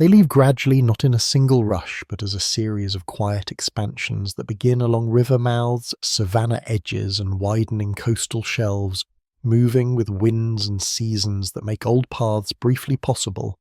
They leave gradually, not in a single rush, but as a series of quiet expansions that begin along river mouths, savanna edges, and widening coastal shelves, moving with winds and seasons that make old paths briefly possible.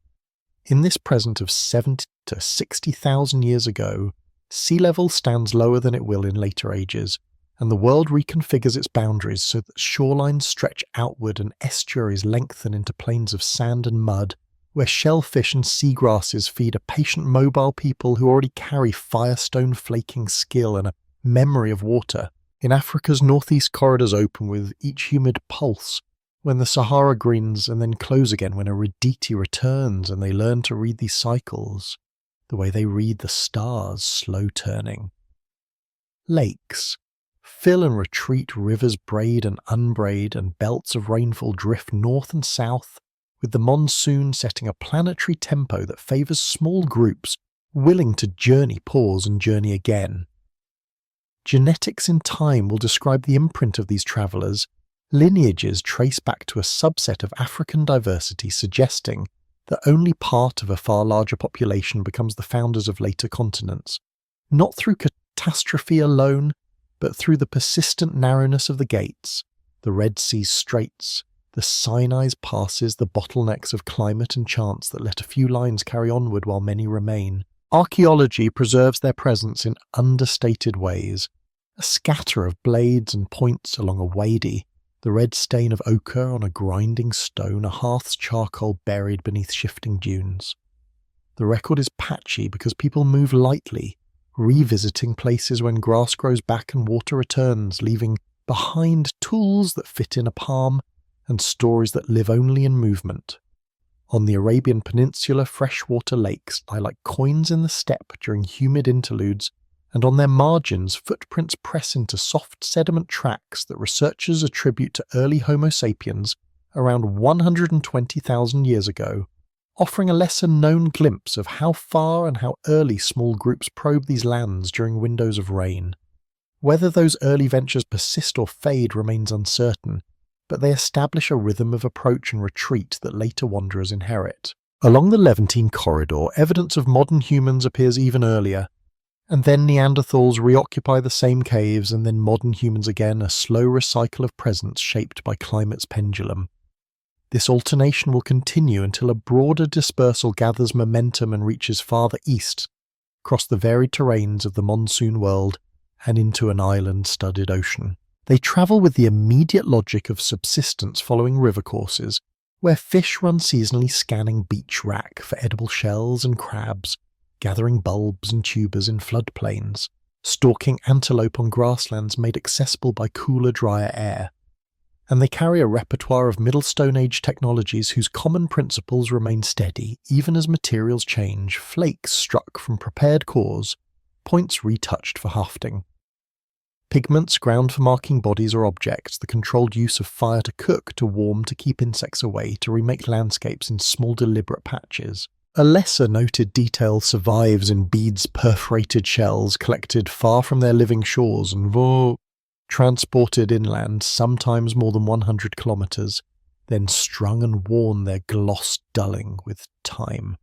In this present of 70 to 60,000 years ago, sea level stands lower than it will in later ages, and the world reconfigures its boundaries so that shorelines stretch outward and estuaries lengthen into plains of sand and mud, where shellfish and seagrasses feed a patient mobile people who already carry firestone-flaking skill and a memory of water. In Africa's northeast corridors open with each humid pulse, when the Sahara grins and then close again when aridity returns, and they learn to read these cycles, the way they read the stars slow turning. Lakes. Fill and retreat rivers braid and unbraid, and belts of rainfall drift north and south, with the monsoon setting a planetary tempo that favours small groups willing to journey, pause and journey again. Genetics in time will describe the imprint of these travellers. Lineages trace back to a subset of African diversity, suggesting that only part of a far larger population becomes the founders of later continents, not through catastrophe alone, but through the persistent narrowness of the gates, the Red Sea's straits, the Sinai's passes, the bottlenecks of climate and chance that let a few lines carry onward while many remain. Archaeology preserves their presence in understated ways. A scatter of blades and points along a wadi, the red stain of ochre on a grinding stone, a hearth's charcoal buried beneath shifting dunes. The record is patchy because people move lightly, revisiting places when grass grows back and water returns, leaving behind tools that fit in a palm and stories that live only in movement. On the Arabian Peninsula, freshwater lakes lie like coins in the steppe during humid interludes, and on their margins footprints press into soft sediment tracks that researchers attribute to early Homo sapiens around 120,000 years ago, offering a lesser-known glimpse of how far and how early small groups probe these lands during windows of rain. Whether those early ventures persist or fade remains uncertain, but they establish a rhythm of approach and retreat that later wanderers inherit. Along the Levantine corridor, evidence of modern humans appears even earlier, and then Neanderthals reoccupy the same caves, and then modern humans again, a slow recycle of presence shaped by climate's pendulum. This alternation will continue until a broader dispersal gathers momentum and reaches farther east, across the varied terrains of the monsoon world and into an island-studded ocean. They travel with the immediate logic of subsistence following river courses, where fish run seasonally scanning beach wrack for edible shells and crabs, gathering bulbs and tubers in floodplains, stalking antelope on grasslands made accessible by cooler, drier air. And they carry a repertoire of Middle Stone Age technologies whose common principles remain steady even as materials change, flakes struck from prepared cores, points retouched for hafting. Pigments ground for marking bodies or objects, the controlled use of fire to cook, to warm, to keep insects away, to remake landscapes in small deliberate patches. A lesser noted detail survives in beads' perforated shells collected far from their living shores and transported inland, sometimes more than 100 kilometres, then strung and worn, their gloss dulling with time.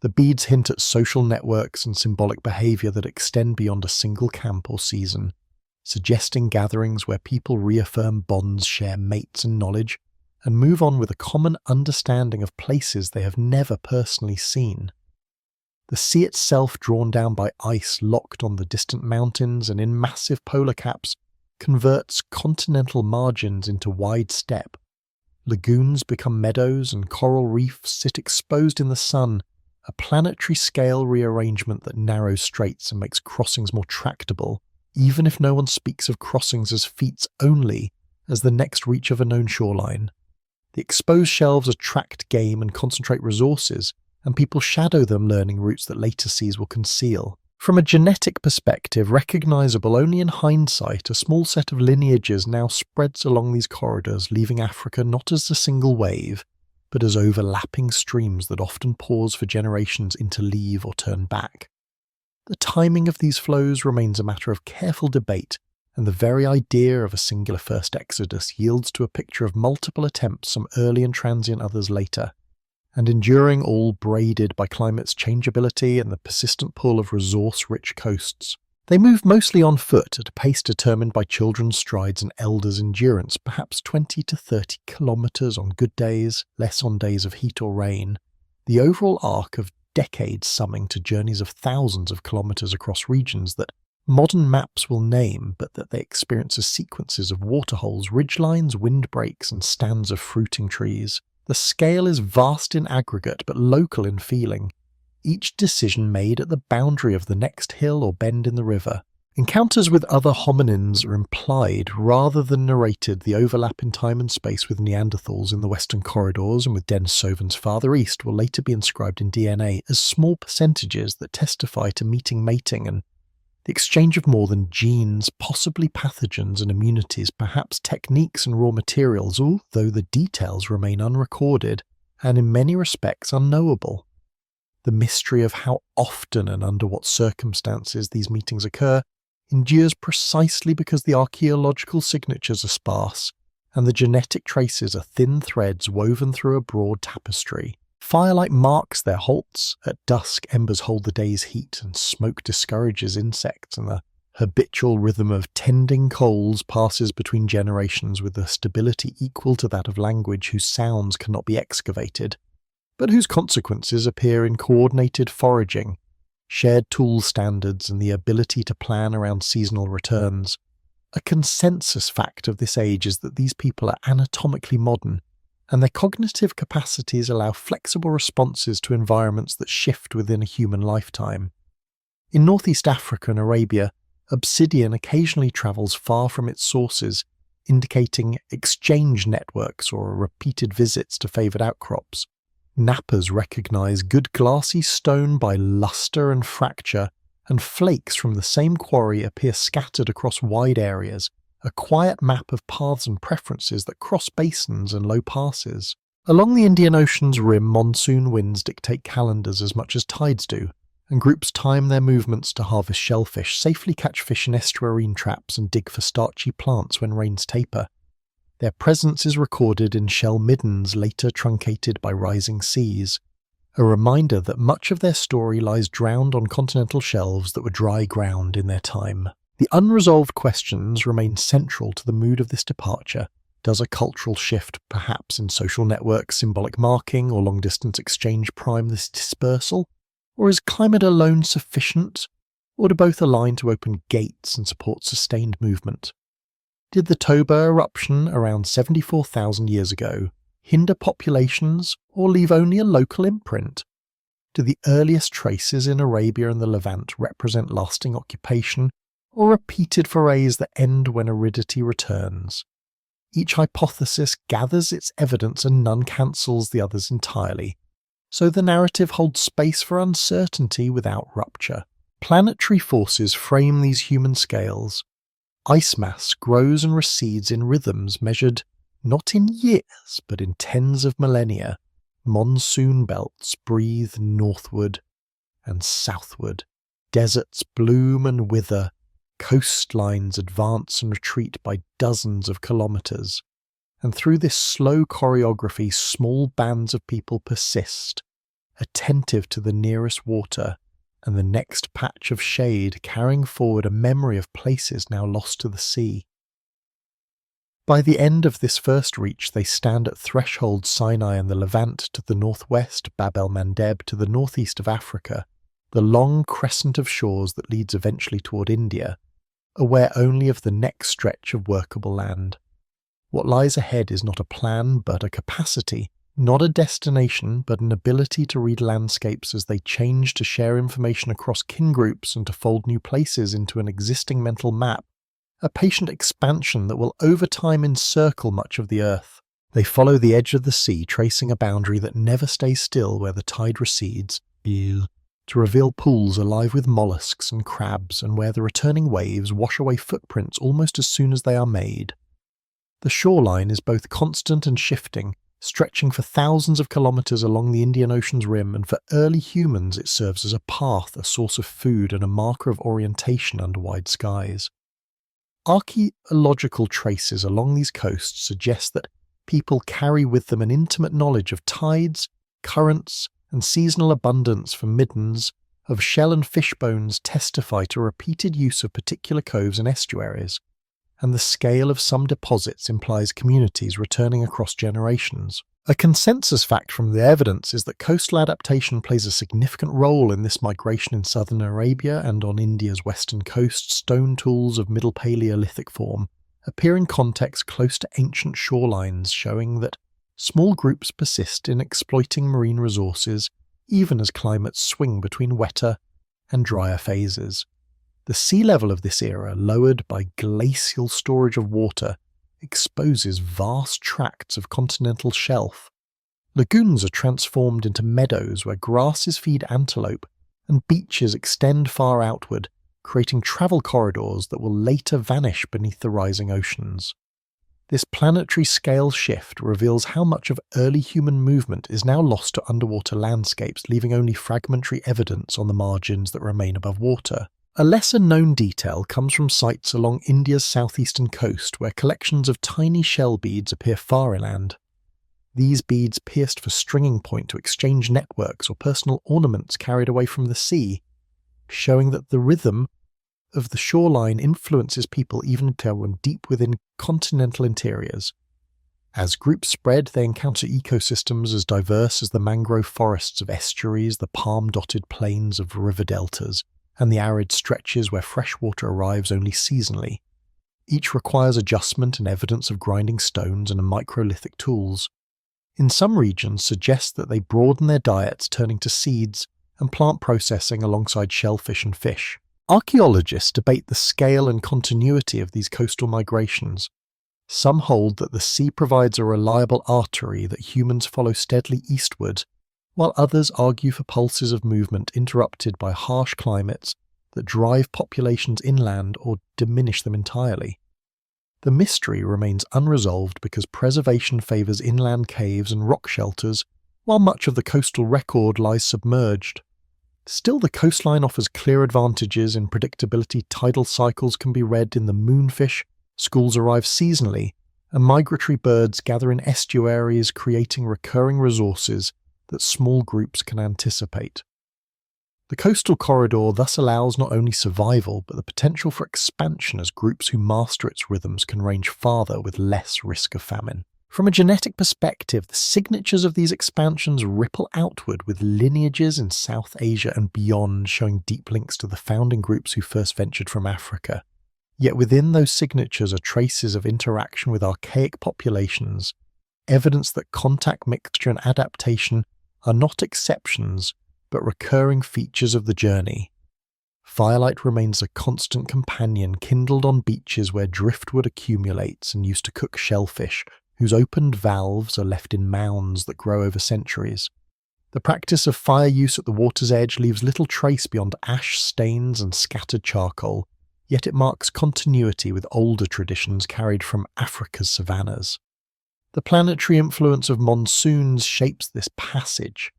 The beads hint at social networks and symbolic behaviour that extend beyond a single camp or season, suggesting gatherings where people reaffirm bonds, share mates and knowledge, and move on with a common understanding of places they have never personally seen. The sea itself, drawn down by ice locked on the distant mountains and in massive polar caps, converts continental margins into wide steppe. Lagoons become meadows and coral reefs sit exposed in the sun, a planetary scale rearrangement that narrows straits and makes crossings more tractable, even if no one speaks of crossings as feats only as the next reach of a known shoreline. The exposed shelves attract game and concentrate resources, and people shadow them, learning routes that later seas will conceal. From a genetic perspective, recognisable only in hindsight, a small set of lineages now spreads along these corridors, leaving Africa not as a single wave, but as overlapping streams that often pause for generations interleave or turn back. The timing of these flows remains a matter of careful debate, and the very idea of a singular first exodus yields to a picture of multiple attempts, some early and transient, others later. and enduring, all braided by climate's changeability and the persistent pull of resource-rich coasts. They move mostly on foot at a pace determined by children's strides and elders' endurance, perhaps 20 to 30 kilometers on good days, less on days of heat or rain. The overall arc of decades summing to journeys of thousands of kilometers across regions that modern maps will name, but that they experience as sequences of waterholes, ridgelines, windbreaks, and stands of fruiting trees. The scale is vast in aggregate, but local in feeling. Each decision made at the boundary of the next hill or bend in the river. Encounters with other hominins are implied rather than narrated. The overlap in time and space with Neanderthals in the western corridors and with Denisovans farther east will later be inscribed in DNA as small percentages that testify to meeting, mating, and the exchange of more than genes, possibly pathogens and immunities, perhaps techniques and raw materials, although the details remain unrecorded and in many respects unknowable. The mystery of how often and under what circumstances these meetings occur endures precisely because the archaeological signatures are sparse and the genetic traces are thin threads woven through a broad tapestry. Firelight marks their halts. At dusk, embers hold the day's heat, and smoke discourages insects, and the habitual rhythm of tending coals passes between generations with a stability equal to that of language whose sounds cannot be excavated, but whose consequences appear in coordinated foraging, shared tool standards, and the ability to plan around seasonal returns. A consensus fact of this age is that these people are anatomically modern, and their cognitive capacities allow flexible responses to environments that shift within a human lifetime. In northeast Africa and Arabia, obsidian occasionally travels far from its sources, indicating exchange networks or repeated visits to favoured outcrops. Knappers recognise good glassy stone by lustre and fracture, and flakes from the same quarry appear scattered across wide areas, a quiet map of paths and preferences that cross basins and low passes. Along the Indian Ocean's rim, monsoon winds dictate calendars as much as tides do, and groups time their movements to harvest shellfish, safely catch fish in estuarine traps, and dig for starchy plants when rains taper. Their presence is recorded in shell middens later truncated by rising seas, a reminder that much of their story lies drowned on continental shelves that were dry ground in their time. The unresolved questions remain central to the mood of this departure. Does a cultural shift, perhaps in social networks, symbolic marking, or long-distance exchange prime this dispersal? Or is climate alone sufficient? Or do both align to open gates and support sustained movement? Did the Toba eruption around 74,000 years ago hinder populations or leave only a local imprint? Do the earliest traces in Arabia and the Levant represent lasting occupation, or repeated forays that end when aridity returns? Each hypothesis gathers its evidence and none cancels the others entirely, so the narrative holds space for uncertainty without rupture. Planetary forces frame these human scales. Ice mass grows and recedes in rhythms measured not in years but in tens of millennia. Monsoon belts breathe northward and southward. Deserts bloom and wither. Coastlines advance and retreat by dozens of kilometers. And through this slow choreography, small bands of people persist, attentive to the nearest water and the next patch of shade, carrying forward a memory of places now lost to the sea. By the end of this first reach, they stand at threshold Sinai and the Levant to the northwest, Bab el-Mandeb to the northeast of Africa, the long crescent of shores that leads eventually toward India, aware only of the next stretch of workable land. What lies ahead is not a plan but a capacity, not a destination but an ability to read landscapes as they change, to share information across kin groups and to fold new places into an existing mental map, a patient expansion that will over time encircle much of the earth. They follow the edge of the sea, tracing a boundary that never stays still where the tide recedes, to reveal pools alive with mollusks and crabs, and where the returning waves wash away footprints almost as soon as they are made. The shoreline is both constant and shifting, stretching for thousands of kilometers along the Indian Ocean's rim, and for early humans it serves as a path, a source of food, and a marker of orientation under wide skies. Archaeological traces along these coasts suggest that people carry with them an intimate knowledge of tides, currents, and seasonal abundance for middens of shell and fish bones testify to repeated use of particular coves and estuaries, and the scale of some deposits implies communities returning across generations. A consensus fact from the evidence is that coastal adaptation plays a significant role in this migration. In southern Arabia and on India's western coast, stone tools of Middle Paleolithic form appear in contexts close to ancient shorelines, showing that small groups persist in exploiting marine resources even as climates swing between wetter and drier phases. The sea level of this era, lowered by glacial storage of water, exposes vast tracts of continental shelf. Lagoons are transformed into meadows where grasses feed antelope, and beaches extend far outward, creating travel corridors that will later vanish beneath the rising oceans. This planetary scale shift reveals how much of early human movement is now lost to underwater landscapes, leaving only fragmentary evidence on the margins that remain above water. A lesser-known detail comes from sites along India's southeastern coast, where collections of tiny shell beads appear far inland. These beads pierced for stringing point to exchange networks or personal ornaments carried away from the sea, showing that the rhythm of the shoreline influences people even deep within continental interiors. As groups spread, they encounter ecosystems as diverse as the mangrove forests of estuaries, the palm-dotted plains of river deltas, and the arid stretches where fresh water arrives only seasonally. Each requires adjustment and evidence of grinding stones and microlithic tools. In some regions suggests that they broaden their diets, turning to seeds and plant processing alongside shellfish and fish. Archaeologists debate the scale and continuity of these coastal migrations. Some hold that the sea provides a reliable artery that humans follow steadily eastward, while others argue for pulses of movement interrupted by harsh climates that drive populations inland or diminish them entirely. The mystery remains unresolved because preservation favours inland caves and rock shelters, while much of the coastal record lies submerged. Still, the coastline offers clear advantages in predictability. Tidal cycles can be read in the moonfish, schools arrive seasonally, and migratory birds gather in estuaries, creating recurring resources that small groups can anticipate. The coastal corridor thus allows not only survival, but the potential for expansion, as groups who master its rhythms can range farther with less risk of famine. From a genetic perspective, the signatures of these expansions ripple outward, with lineages in South Asia and beyond showing deep links to the founding groups who first ventured from Africa. Yet within those signatures are traces of interaction with archaic populations, evidence that contact, mixture and adaptation are not exceptions, but recurring features of the journey. Firelight remains a constant companion, kindled on beaches where driftwood accumulates and used to cook shellfish, whose opened valves are left in mounds that grow over centuries. The practice of fire use at the water's edge leaves little trace beyond ash stains and scattered charcoal, yet it marks continuity with older traditions carried from Africa's savannas. The planetary influence of monsoons shapes this passage.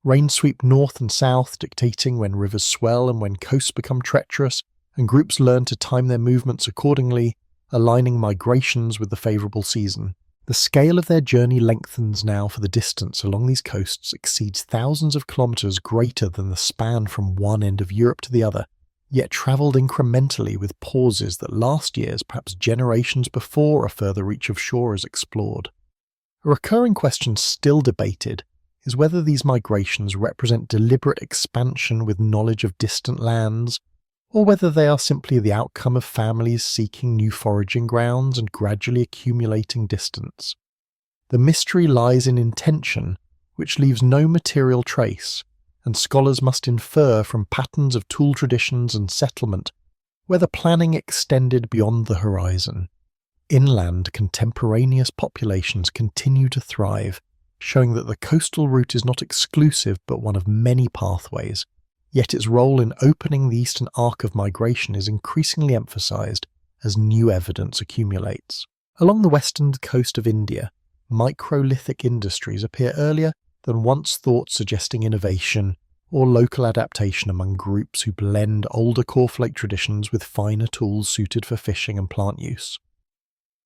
Rain sweep north and south, dictating when rivers swell and when coasts become treacherous, and groups learn to time their movements accordingly, aligning migrations with the favourable season. The scale of their journey lengthens now, for the distance along these coasts exceeds thousands of kilometres, greater than the span from one end of Europe to the other, yet travelled incrementally with pauses that last years, perhaps generations before a further reach of shore is explored. A recurring question still debated is whether these migrations represent deliberate expansion with knowledge of distant lands, or whether they are simply the outcome of families seeking new foraging grounds and gradually accumulating distance. The mystery lies in intention, which leaves no material trace, and scholars must infer from patterns of tool traditions and settlement whether planning extended beyond the horizon. Inland, contemporaneous populations continue to thrive, showing that the coastal route is not exclusive but one of many pathways. Yet its role in opening the eastern arc of migration is increasingly emphasized as new evidence accumulates. Along the western coast of India, microlithic industries appear earlier than once thought, suggesting innovation or local adaptation among groups who blend older coreflake traditions with finer tools suited for fishing and plant use.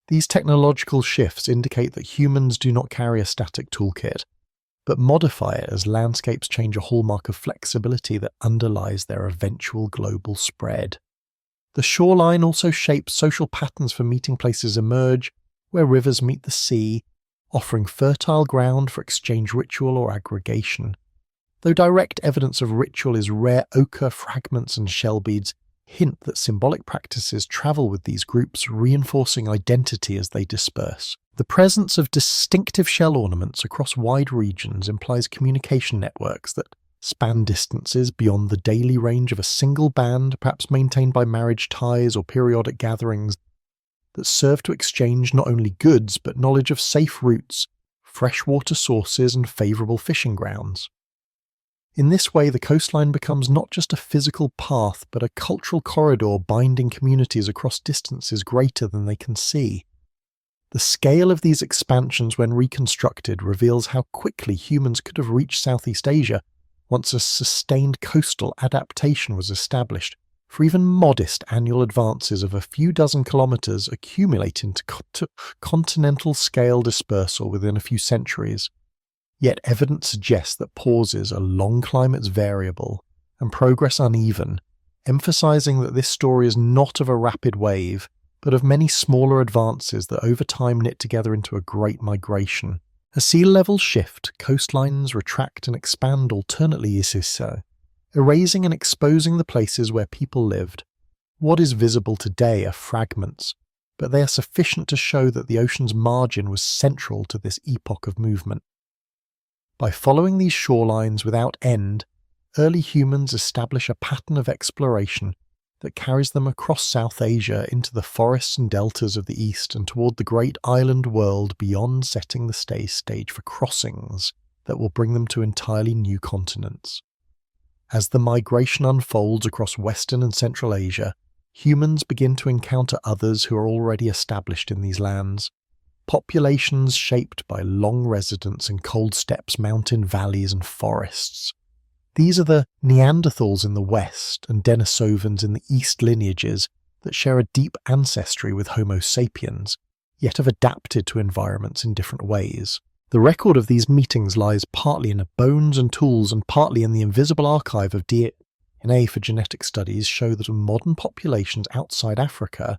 These technological shifts indicate that humans do not carry a static toolkit. but modify it as landscapes change, a hallmark of flexibility that underlies their eventual global spread. The shoreline also shapes social patterns for meeting places emerge, where rivers meet the sea, offering fertile ground for exchange ritual or aggregation. Though direct evidence of ritual is rare, ochre fragments and shell beads hint that symbolic practices travel with these groups, reinforcing identity as they disperse. The presence of distinctive shell ornaments across wide regions implies communication networks that span distances beyond the daily range of a single band, perhaps maintained by marriage ties or periodic gatherings, that serve to exchange not only goods but knowledge of safe routes, freshwater sources and favourable fishing grounds. In this way, the coastline becomes not just a physical path but a cultural corridor binding communities across distances greater than they can see. The scale of these expansions when reconstructed reveals how quickly humans could have reached Southeast Asia once a sustained coastal adaptation was established, for even modest annual advances of a few dozen kilometres accumulate into continental scale dispersal within a few centuries. Yet evidence suggests that pauses are long climates variable and progress uneven, emphasising that this story is not of a rapid wave, but of many smaller advances that over time knit together into a great migration. As sea levels shift, coastlines retract and expand alternately, erasing and exposing the places where people lived. What is visible today are fragments, but they are sufficient to show that the ocean's margin was central to this epoch of movement. By following these shorelines without end, early humans establish a pattern of exploration that carries them across South Asia into the forests and deltas of the east and toward the great island world beyond, setting the stage for crossings that will bring them to entirely new continents. As the migration unfolds across Western and Central Asia, humans begin to encounter others who are already established in these lands. Populations shaped by long residence in cold steppes, mountain valleys and forests. These are the Neanderthals in the west and Denisovans in the east lineages that share a deep ancestry with Homo sapiens, yet have adapted to environments in different ways. The record of these meetings lies partly in bones and tools and partly in the invisible archive of DNA for genetic studies show that modern populations outside Africa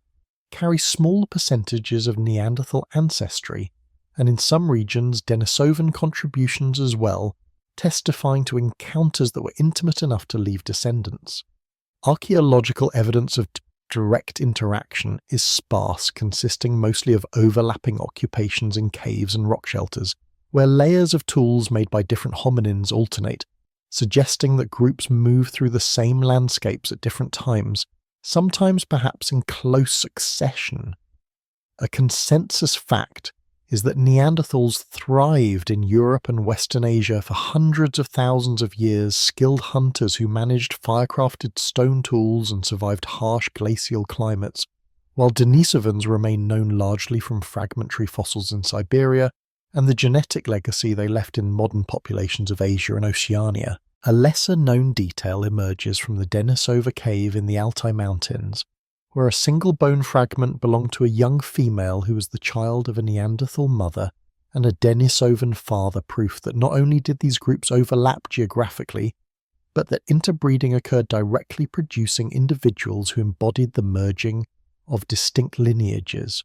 carry small percentages of Neanderthal ancestry, and in some regions Denisovan contributions as well, testifying to encounters that were intimate enough to leave descendants. Archaeological evidence of direct interaction is sparse, consisting mostly of overlapping occupations in caves and rock shelters, where layers of tools made by different hominins alternate, suggesting that groups move through the same landscapes at different times, sometimes perhaps in close succession. A consensus fact is that Neanderthals thrived in Europe and Western Asia for hundreds of thousands of years, skilled hunters who managed fire-crafted stone tools and survived harsh glacial climates, while Denisovans remain known largely from fragmentary fossils in Siberia and the genetic legacy they left in modern populations of Asia and Oceania. A lesser-known detail emerges from the Denisova cave in the Altai Mountains, where a single bone fragment belonged to a young female who was the child of a Neanderthal mother and a Denisovan father, proof that not only did these groups overlap geographically, but that interbreeding occurred directly, producing individuals who embodied the merging of distinct lineages.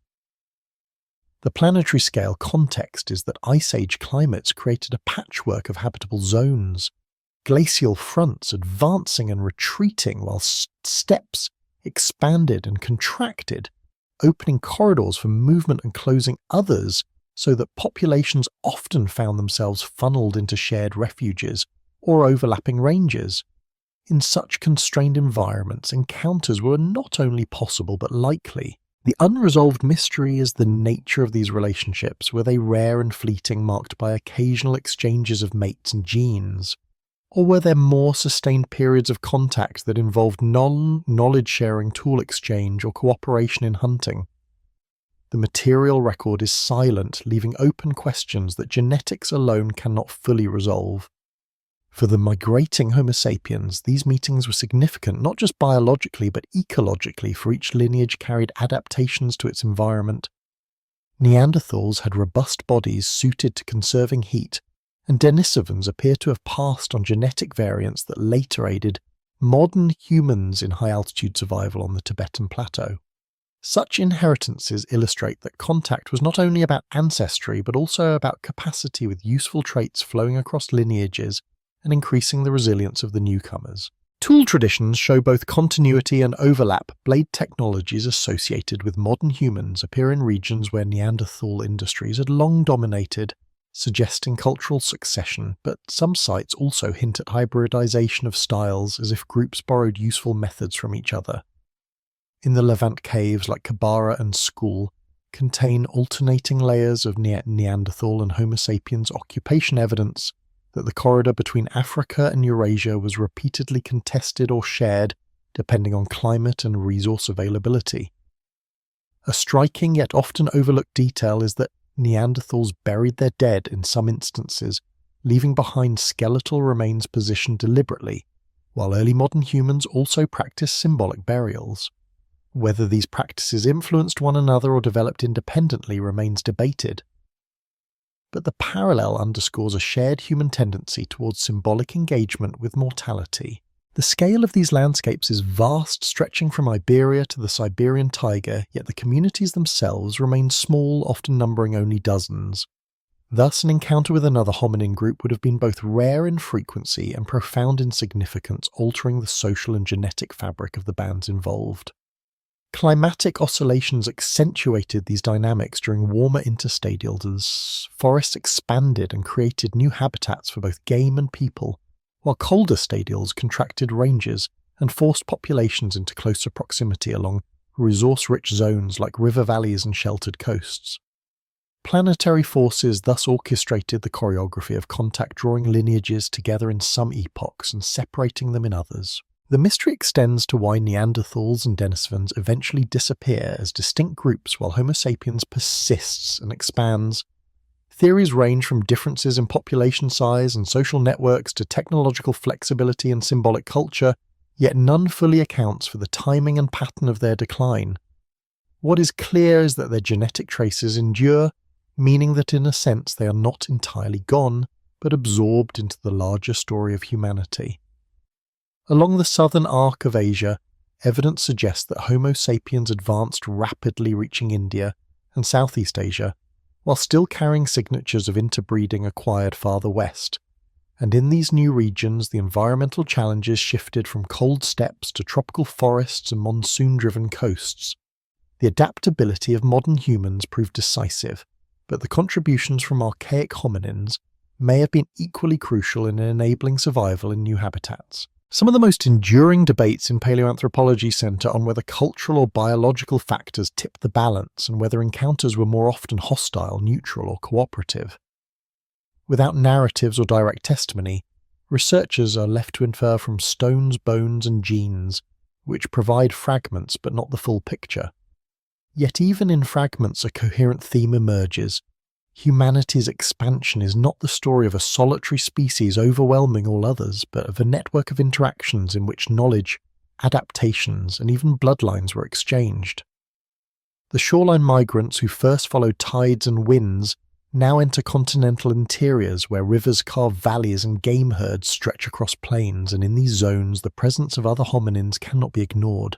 The planetary scale context is that Ice Age climates created a patchwork of habitable zones, glacial fronts advancing and retreating while steppes expanded and contracted, opening corridors for movement and closing others, so that populations often found themselves funneled into shared refuges or overlapping ranges. In such constrained environments, encounters were not only possible but likely. The unresolved mystery is the nature of these relationships. Were they rare and fleeting, marked by occasional exchanges of mates and genes? Or were there more sustained periods of contact that involved knowledge-sharing, tool exchange, or cooperation in hunting? The material record is silent, leaving open questions that genetics alone cannot fully resolve. For the migrating Homo sapiens, these meetings were significant not just biologically but ecologically, for each lineage carried adaptations to its environment. Neanderthals had robust bodies suited to conserving heat, and Denisovans appear to have passed on genetic variants that later aided modern humans in high-altitude survival on the Tibetan plateau. Such inheritances illustrate that contact was not only about ancestry but also about capacity with useful traits flowing across lineages and increasing the resilience of the newcomers. Tool traditions show both continuity and overlap. Blade technologies associated with modern humans appear in regions where Neanderthal industries had long dominated, suggesting cultural succession, but some sites also hint at hybridization of styles as if groups borrowed useful methods from each other. In the Levant caves like Kabara and Skul contain alternating layers of Neanderthal and Homo sapiens occupation evidence that the corridor between Africa and Eurasia was repeatedly contested or shared depending on climate and resource availability. A striking yet often overlooked detail is that Neanderthals buried their dead in some instances, leaving behind skeletal remains positioned deliberately, while early modern humans also practiced symbolic burials. Whether these practices influenced one another or developed independently remains debated. But the parallel underscores a shared human tendency towards symbolic engagement with mortality. The scale of these landscapes is vast, stretching from Iberia to the Siberian taiga, yet the communities themselves remain small, often numbering only dozens. Thus, an encounter with another hominin group would have been both rare in frequency and profound in significance, altering the social and genetic fabric of the bands involved. Climatic oscillations accentuated these dynamics during warmer interstadials as forests expanded and created new habitats for both game and people, while colder stadials contracted ranges and forced populations into closer proximity along resource-rich zones like river valleys and sheltered coasts. Planetary forces thus orchestrated the choreography of contact, drawing lineages together in some epochs and separating them in others. The mystery extends to why Neanderthals and Denisovans eventually disappear as distinct groups while Homo sapiens persists and expands. Theories range from differences in population size and social networks to technological flexibility and symbolic culture, yet none fully accounts for the timing and pattern of their decline. What is clear is that their genetic traces endure, meaning that in a sense they are not entirely gone, but absorbed into the larger story of humanity. Along the southern arc of Asia, evidence suggests that Homo sapiens advanced rapidly, reaching India and Southeast Asia, while still carrying signatures of interbreeding acquired farther west. And in these new regions, the environmental challenges shifted from cold steppes to tropical forests and monsoon-driven coasts. The adaptability of modern humans proved decisive, but the contributions from archaic hominins may have been equally crucial in enabling survival in new habitats. Some of the most enduring debates in paleoanthropology centre on whether cultural or biological factors tip the balance and whether encounters were more often hostile, neutral, or cooperative. Without narratives or direct testimony, researchers are left to infer from stones, bones, and genes, which provide fragments but not the full picture. Yet even in fragments a coherent theme emerges. Humanity's expansion is not the story of a solitary species overwhelming all others, but of a network of interactions in which knowledge, adaptations, and even bloodlines were exchanged. The shoreline migrants who first followed tides and winds now enter continental interiors where rivers carve valleys and game herds stretch across plains, and in these zones the presence of other hominins cannot be ignored.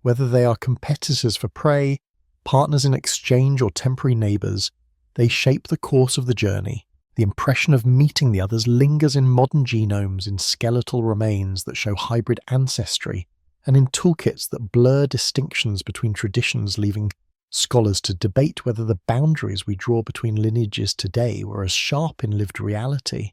Whether they are competitors for prey, partners in exchange, or temporary neighbours, they shape the course of the journey. The impression of meeting the others lingers in modern genomes, in skeletal remains that show hybrid ancestry, and in toolkits that blur distinctions between traditions, leaving scholars to debate whether the boundaries we draw between lineages today were as sharp in lived reality.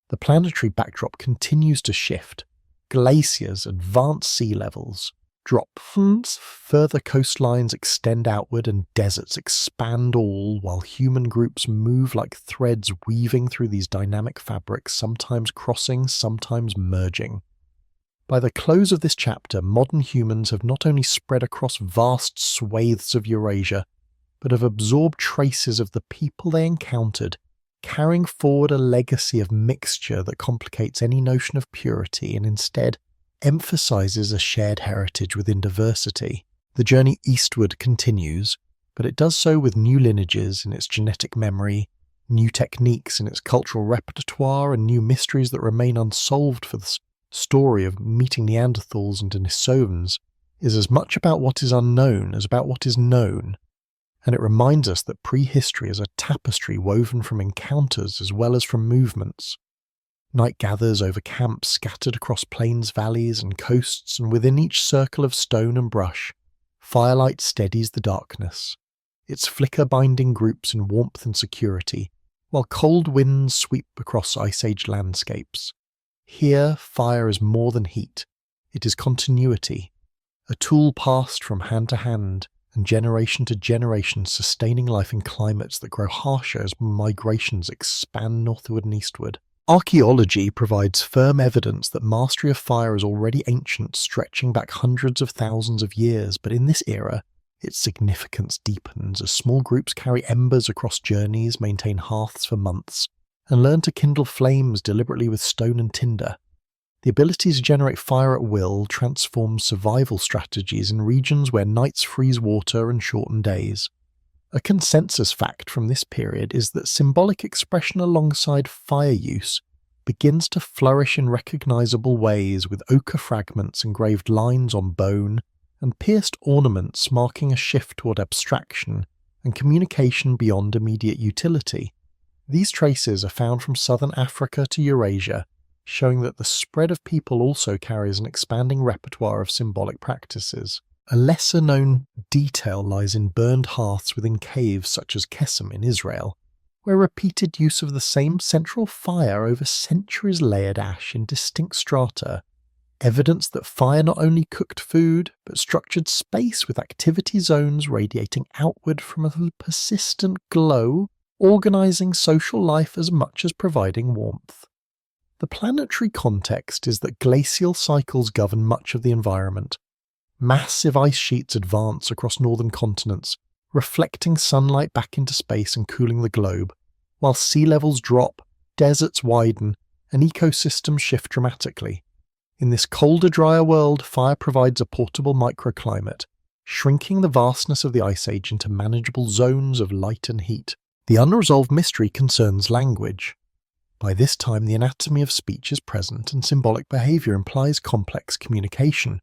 The planetary backdrop continues to shift. Glaciers advance sea levels, drop further coastlines extend outward, and deserts expand, all while human groups move like threads weaving through these dynamic fabrics, sometimes crossing, sometimes merging. By the close of this chapter, modern humans have not only spread across vast swathes of Eurasia, but have absorbed traces of the people they encountered, carrying forward a legacy of mixture that complicates any notion of purity and instead emphasizes a shared heritage within diversity. The journey eastward continues, but it does so with new lineages in its genetic memory, New techniques in its cultural repertoire and new mysteries that remain unsolved for the story of meeting Neanderthals and Denisovans is as much about what is unknown as about what is known, and it reminds us that prehistory is a tapestry woven from encounters as well as from movements. Night gathers over camps scattered across plains, valleys, and coasts, and within each circle of stone and brush, firelight steadies the darkness, its flicker binding groups in warmth and security, while cold winds sweep across ice-age landscapes. Here, fire is more than heat. It is continuity, a tool passed from hand to hand and generation to generation, sustaining life in climates that grow harsher as migrations expand northward and eastward. Archaeology provides firm evidence that mastery of fire is already ancient, stretching back hundreds of thousands of years, but in this era, its significance deepens as small groups carry embers across journeys, maintain hearths for months, and learn to kindle flames deliberately with stone and tinder. The ability to generate fire at will transforms survival strategies in regions where nights freeze water and shorten days. A consensus fact from this period is that symbolic expression alongside fire use begins to flourish in recognizable ways, with ochre fragments, engraved lines on bone, and pierced ornaments marking a shift toward abstraction and communication beyond immediate utility. These traces are found from southern Africa to Eurasia, showing that the spread of people also carries an expanding repertoire of symbolic practices. A lesser-known detail lies in burned hearths within caves such as Kesem in Israel, where repeated use of the same central fire over centuries layered ash in distinct strata, evidence that fire not only cooked food, but structured space with activity zones radiating outward from a persistent glow, organising social life as much as providing warmth. The planetary context is that glacial cycles govern much of the environment. Massive ice sheets advance across northern continents, reflecting sunlight back into space and cooling the globe, while sea levels drop, deserts widen, and ecosystems shift dramatically. In this colder, drier world, fire provides a portable microclimate, shrinking the vastness of the Ice Age into manageable zones of light and heat. The unresolved mystery concerns language. By this time, the anatomy of speech is present and symbolic behaviour implies complex communication,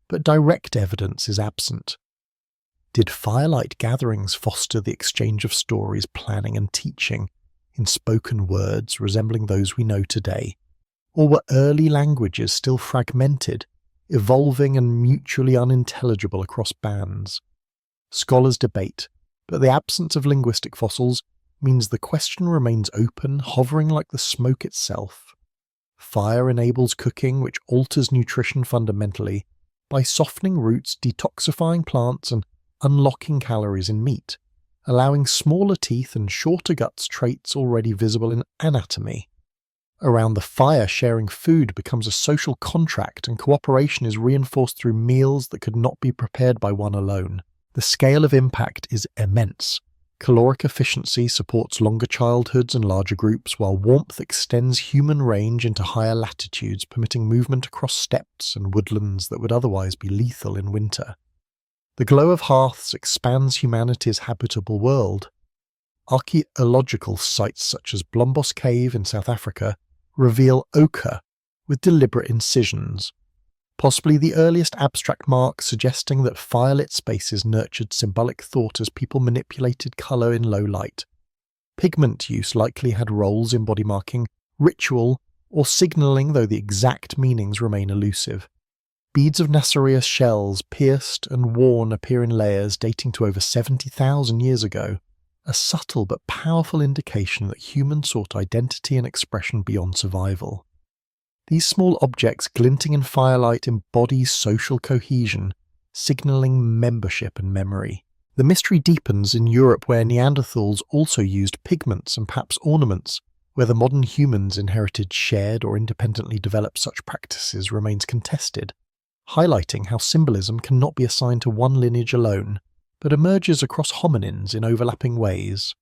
but direct evidence is absent. Did firelight gatherings foster the exchange of stories, planning and teaching in spoken words resembling those we know today? Or were early languages still fragmented, evolving and mutually unintelligible across bands? Scholars debate, but the absence of linguistic fossils means the question remains open, hovering like the smoke itself. Fire enables cooking, which alters nutrition fundamentally, by softening roots, detoxifying plants, and unlocking calories in meat, allowing smaller teeth and shorter guts traits already visible in anatomy. Around the fire, sharing food becomes a social contract, and cooperation is reinforced through meals that could not be prepared by one alone. The scale of impact is immense. Caloric efficiency supports longer childhoods and larger groups, while warmth extends human range into higher latitudes, permitting movement across steppes and woodlands that would otherwise be lethal in winter. The glow of hearths expands humanity's habitable world. Archaeological sites such as Blombos Cave in South Africa reveal ochre with deliberate incisions, possibly the earliest abstract mark suggesting that firelit spaces nurtured symbolic thought as people manipulated colour in low light. Pigment use likely had roles in body marking, ritual, or signalling, though the exact meanings remain elusive. Beads of nacreous shells, pierced and worn, appear in layers dating to over 70,000 years ago, a subtle but powerful indication that humans sought identity and expression beyond survival. These small objects glinting in firelight embody social cohesion, signalling membership and memory. The mystery deepens in Europe, where Neanderthals also used pigments and perhaps ornaments. Whether modern humans inherited shared or independently developed such practices remains contested, highlighting how symbolism cannot be assigned to one lineage alone, but emerges across hominins in overlapping ways.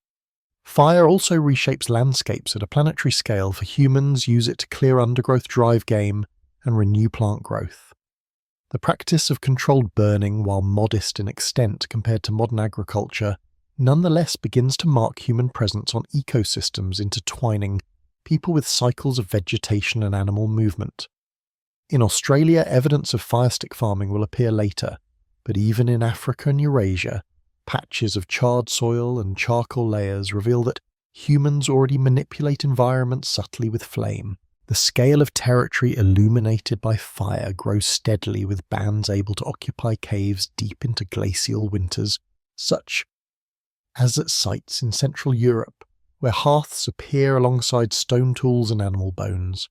Fire also reshapes landscapes at a planetary scale. For humans, use it to clear undergrowth, drive game, and renew plant growth. The practice of controlled burning, while modest in extent compared to modern agriculture, nonetheless begins to mark human presence on ecosystems intertwining people with cycles of vegetation and animal movement. In Australia, evidence of firestick farming will appear later, but even in Africa and Eurasia, patches of charred soil and charcoal layers reveal that humans already manipulate environments subtly with flame. The scale of territory illuminated by fire grows steadily, with bands able to occupy caves deep into glacial winters, such as at sites in Central Europe, where hearths appear alongside stone tools and animal bones.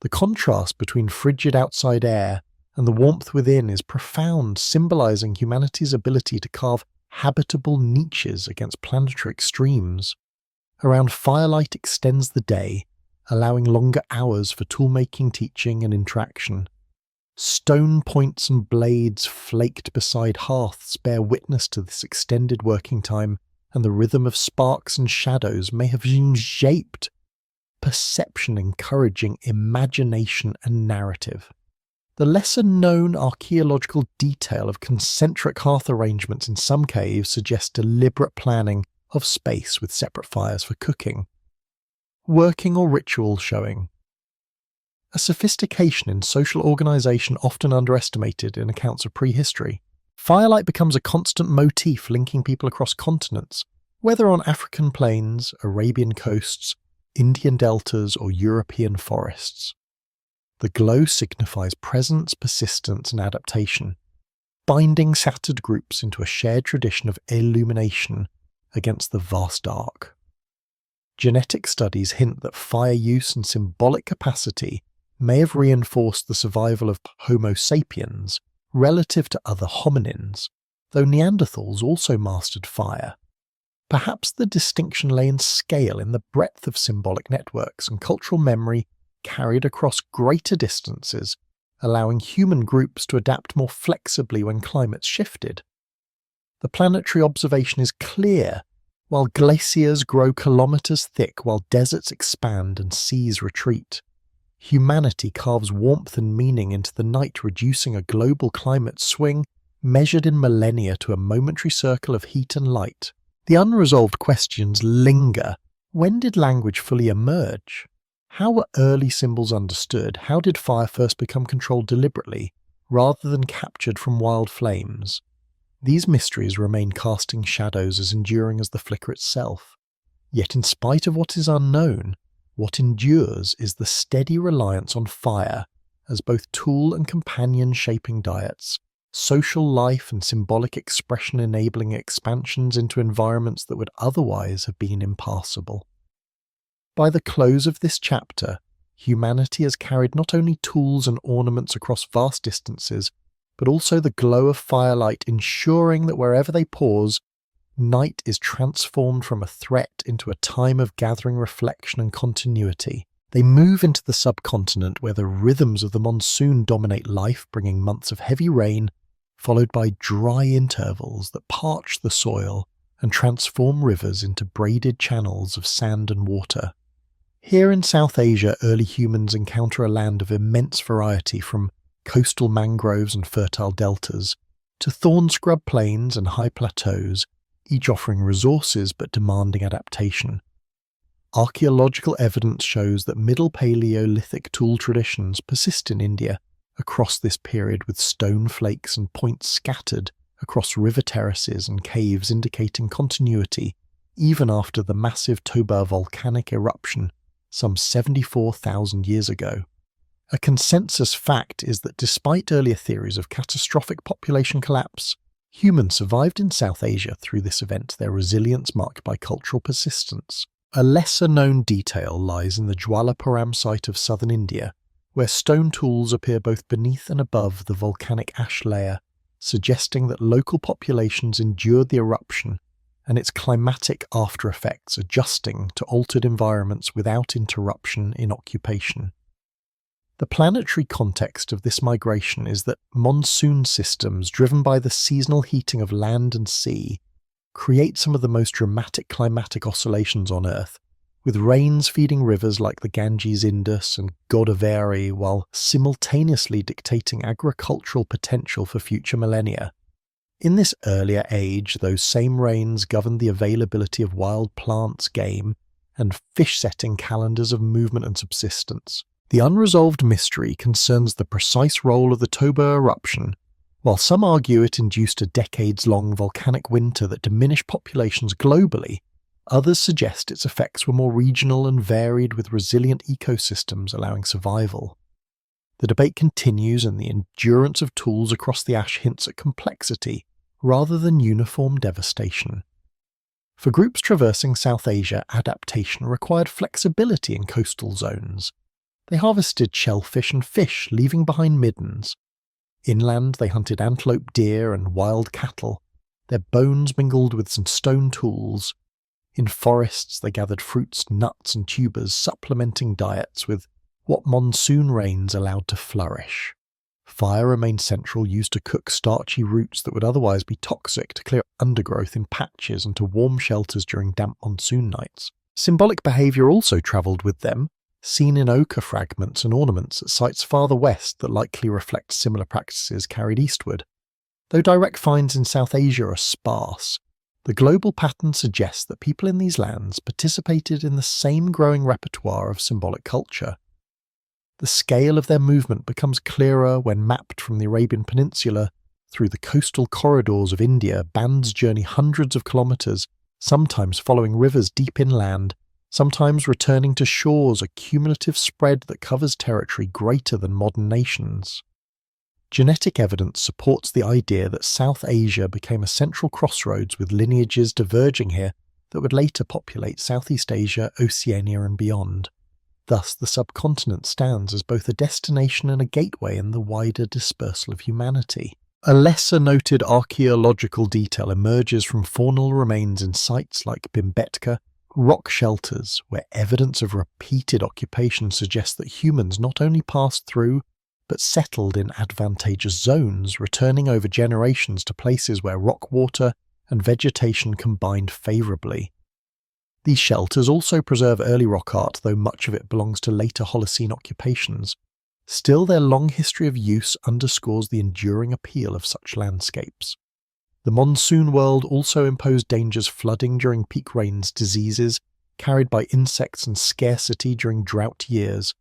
The contrast between frigid outside air and the warmth within is profound, symbolizing humanity's ability to carve habitable niches against planetary extremes. Around firelight extends the day, allowing longer hours for toolmaking, teaching, and interaction. Stone points and blades flaked beside hearths bear witness to this extended working time, and the rhythm of sparks and shadows may have shaped perception, encouraging imagination and narrative. The lesser-known archaeological detail of concentric hearth arrangements in some caves suggests deliberate planning of space with separate fires for cooking, working or ritual showing. A sophistication in social organisation often underestimated in accounts of prehistory. Firelight becomes a constant motif linking people across continents, whether on African plains, Arabian coasts, Indian deltas, or European forests. The glow signifies presence, persistence, and adaptation, binding scattered groups into a shared tradition of illumination against the vast dark. Genetic studies hint that fire use and symbolic capacity may have reinforced the survival of Homo sapiens relative to other hominins, though Neanderthals also mastered fire. Perhaps the distinction lay in scale, in the breadth of symbolic networks and cultural memory carried across greater distances, allowing human groups to adapt more flexibly when climates shifted. The planetary observation is clear. While glaciers grow kilometers thick, while deserts expand and seas retreat, humanity carves warmth and meaning into the night, reducing a global climate swing measured in millennia to a momentary circle of heat and light. The unresolved questions linger. When did language fully emerge? How were early symbols understood? How did fire first become controlled deliberately, rather than captured from wild flames? These mysteries remain casting shadows as enduring as the flicker itself. Yet in spite of what is unknown, what endures is the steady reliance on fire as both tool and companion shaping diets, social life and symbolic expression enabling expansions into environments that would otherwise have been impassable. By the close of this chapter, humanity has carried not only tools and ornaments across vast distances, but also the glow of firelight, ensuring that wherever they pause, night is transformed from a threat into a time of gathering reflection and continuity. They move into the subcontinent where the rhythms of the monsoon dominate life, bringing months of heavy rain, followed by dry intervals that parch the soil and transform rivers into braided channels of sand and water. Here in South Asia, early humans encounter a land of immense variety, from coastal mangroves and fertile deltas to thorn scrub plains and high plateaus, each offering resources but demanding adaptation. Archaeological evidence shows that Middle Paleolithic tool traditions persist in India across this period, with stone flakes and points scattered across river terraces and caves, indicating continuity even after the massive Toba volcanic eruption some 74,000 years ago. A consensus fact is that despite earlier theories of catastrophic population collapse, humans survived in South Asia through this event, their resilience marked by cultural persistence. A lesser-known detail lies in the Jwalapuram site of southern India, where stone tools appear both beneath and above the volcanic ash layer, suggesting that local populations endured the eruption and its climatic after-effects, adjusting to altered environments without interruption in occupation. The planetary context of this migration is that monsoon systems, driven by the seasonal heating of land and sea, create some of the most dramatic climatic oscillations on Earth, with rains feeding rivers like the Ganges, Indus and Godavari, while simultaneously dictating agricultural potential for future millennia. In this earlier age, those same reigns governed the availability of wild plants, game, and fish-setting calendars of movement and subsistence. The unresolved mystery concerns the precise role of the Toba eruption. While some argue it induced a decades-long volcanic winter that diminished populations globally, others suggest its effects were more regional and varied with resilient ecosystems allowing survival. The debate continues, and the endurance of tools across the ash hints at complexity rather than uniform devastation. For groups traversing South Asia, adaptation required flexibility in coastal zones. They harvested shellfish and fish, leaving behind middens. Inland, they hunted antelope, deer, and wild cattle, their bones mingled with some stone tools. In forests, they gathered fruits, nuts, and tubers, supplementing diets with what monsoon rains allowed to flourish. Fire remained central, used to cook starchy roots that would otherwise be toxic, to clear undergrowth in patches and to warm shelters during damp monsoon nights. Symbolic behaviour also travelled with them, seen in ochre fragments and ornaments at sites farther west that likely reflect similar practices carried eastward. Though direct finds in South Asia are sparse, the global pattern suggests that people in these lands participated in the same growing repertoire of symbolic culture. The scale of their movement becomes clearer when mapped from the Arabian Peninsula through the coastal corridors of India. Bands journey hundreds of kilometres, sometimes following rivers deep inland, sometimes returning to shores, a cumulative spread that covers territory greater than modern nations. Genetic evidence supports the idea that South Asia became a central crossroads with lineages diverging here that would later populate Southeast Asia, Oceania and beyond. Thus, the subcontinent stands as both a destination and a gateway in the wider dispersal of humanity. A lesser-noted archaeological detail emerges from faunal remains in sites like Bhimbetka, rock shelters, where evidence of repeated occupation suggests that humans not only passed through, but settled in advantageous zones, returning over generations to places where rock water and vegetation combined favourably. These shelters also preserve early rock art, though much of it belongs to later Holocene occupations. Still, their long history of use underscores the enduring appeal of such landscapes. The monsoon world also imposed dangers: flooding during peak rains, diseases carried by insects, and scarcity during drought years.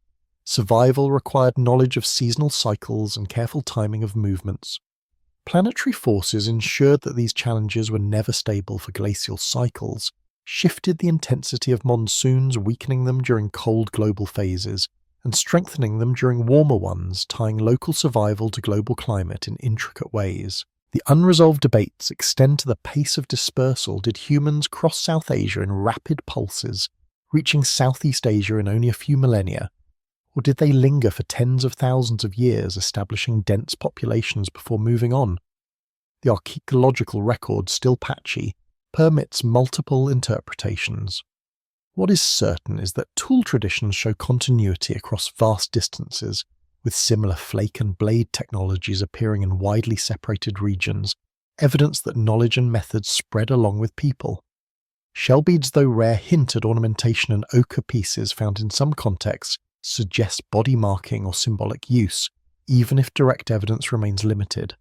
Survival required knowledge of seasonal cycles and careful timing of movements. Planetary forces ensured that these challenges were never stable, for glacial cycles shifted the intensity of monsoons, weakening them during cold global phases, and strengthening them during warmer ones, tying local survival to global climate in intricate ways. The unresolved debates extend to the pace of dispersal. Did humans cross South Asia in rapid pulses, reaching Southeast Asia in only a few millennia? Or did they linger for tens of thousands of years, establishing dense populations before moving on? The archaeological record, still patchy, permits multiple interpretations. What is certain is that tool traditions show continuity across vast distances, with similar flake and blade technologies appearing in widely separated regions, evidence that knowledge and methods spread along with people. Shell beads, though rare, hint at ornamentation, and ochre pieces found in some contexts suggest body marking or symbolic use, even if direct evidence remains limited.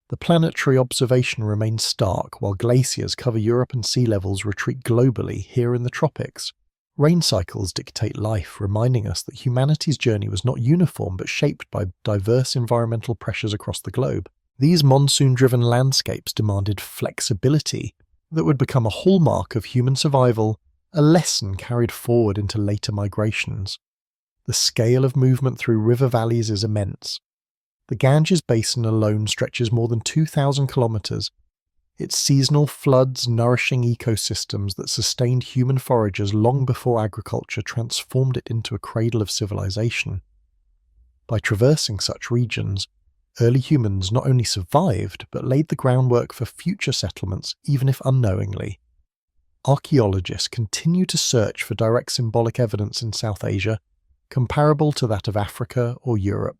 The planetary observation remains stark. While glaciers cover Europe and sea levels retreat globally, here in the tropics, rain cycles dictate life, reminding us that humanity's journey was not uniform but shaped by diverse environmental pressures across the globe. These monsoon-driven landscapes demanded flexibility that would become a hallmark of human survival, a lesson carried forward into later migrations. The scale of movement through river valleys is immense. The Ganges Basin alone stretches more than 2,000 kilometres. Its seasonal floods nourishing ecosystems that sustained human foragers long before agriculture transformed it into a cradle of civilization. By traversing such regions, early humans not only survived but laid the groundwork for future settlements, even if unknowingly. Archaeologists continue to search for direct symbolic evidence in South Asia, comparable to that of Africa or Europe.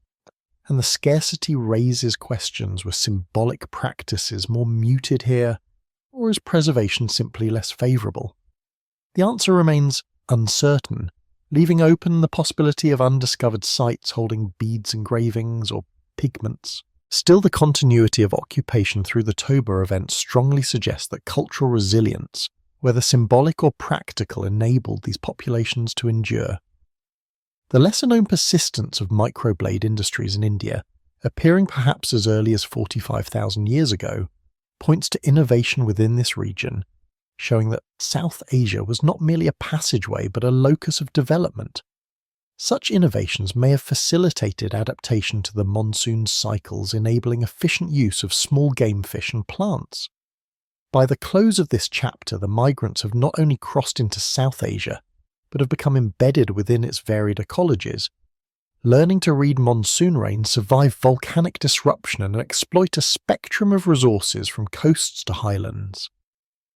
And the scarcity raises questions: were symbolic practices more muted here, or is preservation simply less favourable? The answer remains uncertain, leaving open the possibility of undiscovered sites holding beads, engravings, or pigments. Still, the continuity of occupation through the Toba event strongly suggests that cultural resilience, whether symbolic or practical, enabled these populations to endure. The lesser-known persistence of microblade industries in India, appearing perhaps as early as 45,000 years ago, points to innovation within this region, showing that South Asia was not merely a passageway but a locus of development. Such innovations may have facilitated adaptation to the monsoon cycles, enabling efficient use of small game fish and plants. By the close of this chapter, the migrants have not only crossed into South Asia, but have become embedded within its varied ecologies, learning to read monsoon rain, survive volcanic disruption, and exploit a spectrum of resources from coasts to highlands.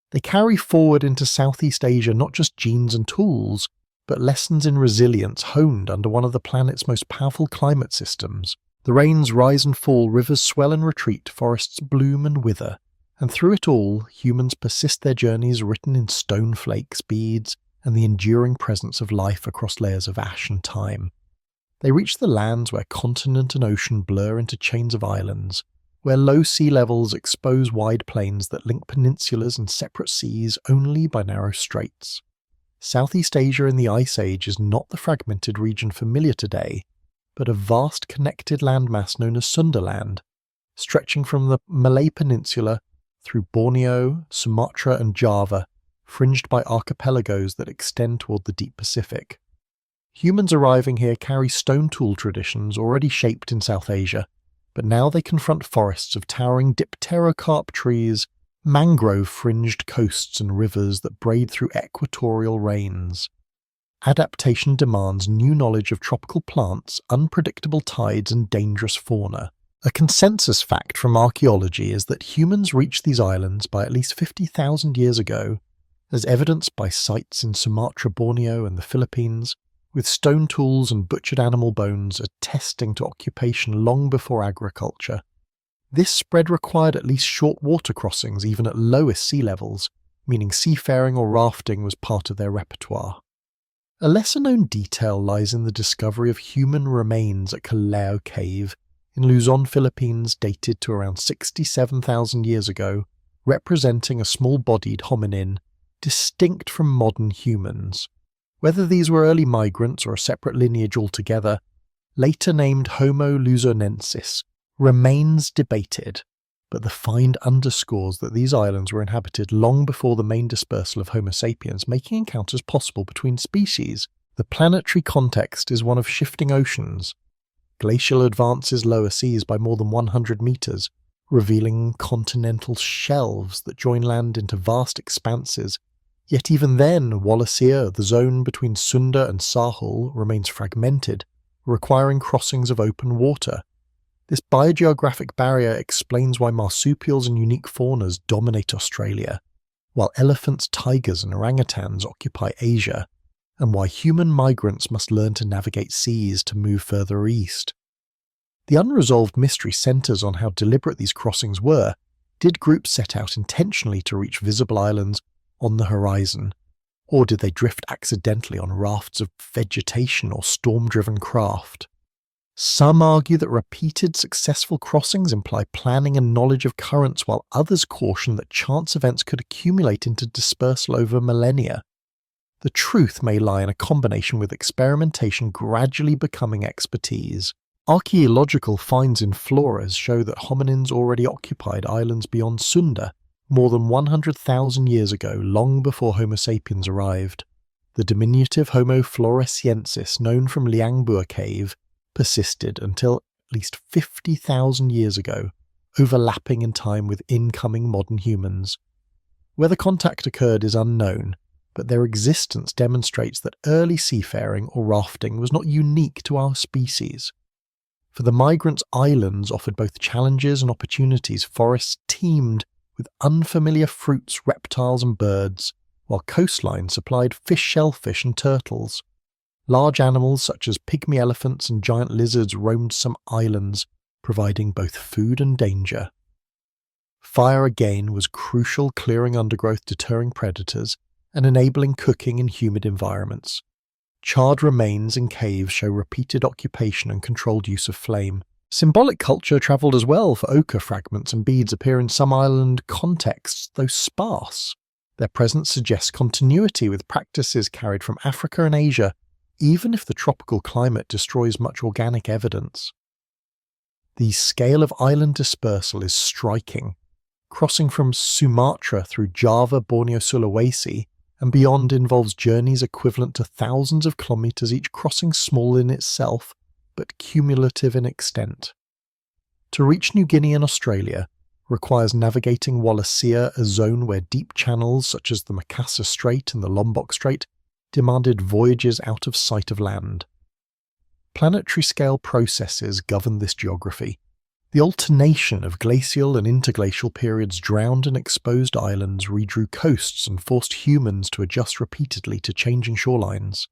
They carry forward into Southeast Asia not just genes and tools, but lessons in resilience honed under one of the planet's most powerful climate systems. The rains rise and fall, rivers swell and retreat, forests bloom and wither, and through it all, humans persist their journeys written in stone flakes, beads, and the enduring presence of life across layers of ash and time. They reach the lands where continent and ocean blur into chains of islands, where low sea levels expose wide plains that link peninsulas and separate seas only by narrow straits. Southeast Asia in the Ice Age is not the fragmented region familiar today, but a vast connected landmass known as Sundaland, stretching from the Malay Peninsula through Borneo, Sumatra and Java, fringed by archipelagos that extend toward the deep Pacific. Humans arriving here carry stone tool traditions already shaped in South Asia, but now they confront forests of towering dipterocarp trees, mangrove-fringed coasts and rivers that braid through equatorial rains. Adaptation demands new knowledge of tropical plants, unpredictable tides and dangerous fauna. A consensus fact from archaeology is that humans reached these islands by at least 50,000 years ago, as evidenced by sites in Sumatra, Borneo and the Philippines, with stone tools and butchered animal bones attesting to occupation long before agriculture. This spread required at least short water crossings even at lowest sea levels, meaning seafaring or rafting was part of their repertoire. A lesser-known detail lies in the discovery of human remains at Callao Cave in Luzon, Philippines, dated to around 67,000 years ago, representing a small-bodied hominin distinct from modern humans. Whether these were early migrants or a separate lineage altogether, later named Homo luzonensis, remains debated, but the find underscores that these islands were inhabited long before the main dispersal of Homo sapiens, making encounters possible between species. The planetary context is one of shifting oceans. Glacial advances lower seas by more than 100 meters, revealing continental shelves that join land into vast expanses. Yet even then, Wallacea, the zone between Sunda and Sahul, remains fragmented, requiring crossings of open water. This biogeographic barrier explains why marsupials and unique faunas dominate Australia, while elephants, tigers and orangutans occupy Asia, and why human migrants must learn to navigate seas to move further east. The unresolved mystery centres on how deliberate these crossings were. Did groups set out intentionally to reach visible islands on the horizon, or did they drift accidentally on rafts of vegetation or storm-driven craft? Some argue that repeated successful crossings imply planning and knowledge of currents, while others caution that chance events could accumulate into dispersal over millennia. The truth may lie in a combination, with experimentation gradually becoming expertise. Archaeological finds in Flores show that hominins already occupied islands beyond Sunda more than 100,000 years ago, long before Homo sapiens arrived. The diminutive Homo floresiensis, known from Liangbua Cave, persisted until at least 50,000 years ago, overlapping in time with incoming modern humans. Whether contact occurred is unknown, but their existence demonstrates that early seafaring or rafting was not unique to our species. For the migrants, islands offered both challenges and opportunities. Forests teemed with unfamiliar fruits, reptiles and birds, while coastlines supplied fish, shellfish and turtles. Large animals such as pygmy elephants and giant lizards roamed some islands, providing both food and danger. Fire again was crucial, clearing undergrowth, deterring predators, and enabling cooking in humid environments. Charred remains in caves show repeated occupation and controlled use of flame, Symbolic culture travelled as well, for ochre fragments and beads appear in some island contexts, though sparse. Their presence suggests continuity with practices carried from Africa and Asia, even if the tropical climate destroys much organic evidence. The scale of island dispersal is striking. Crossing from Sumatra through Java, Borneo, Sulawesi, and beyond involves journeys equivalent to thousands of kilometres, each crossing small in itself, but cumulative in extent. To reach New Guinea and Australia requires navigating Wallacea, a zone where deep channels such as the Makassar Strait and the Lombok Strait demanded voyages out of sight of land. Planetary-scale processes govern this geography. The alternation of glacial and interglacial periods drowned and exposed islands redrew coasts and forced humans to adjust repeatedly to changing shorelines.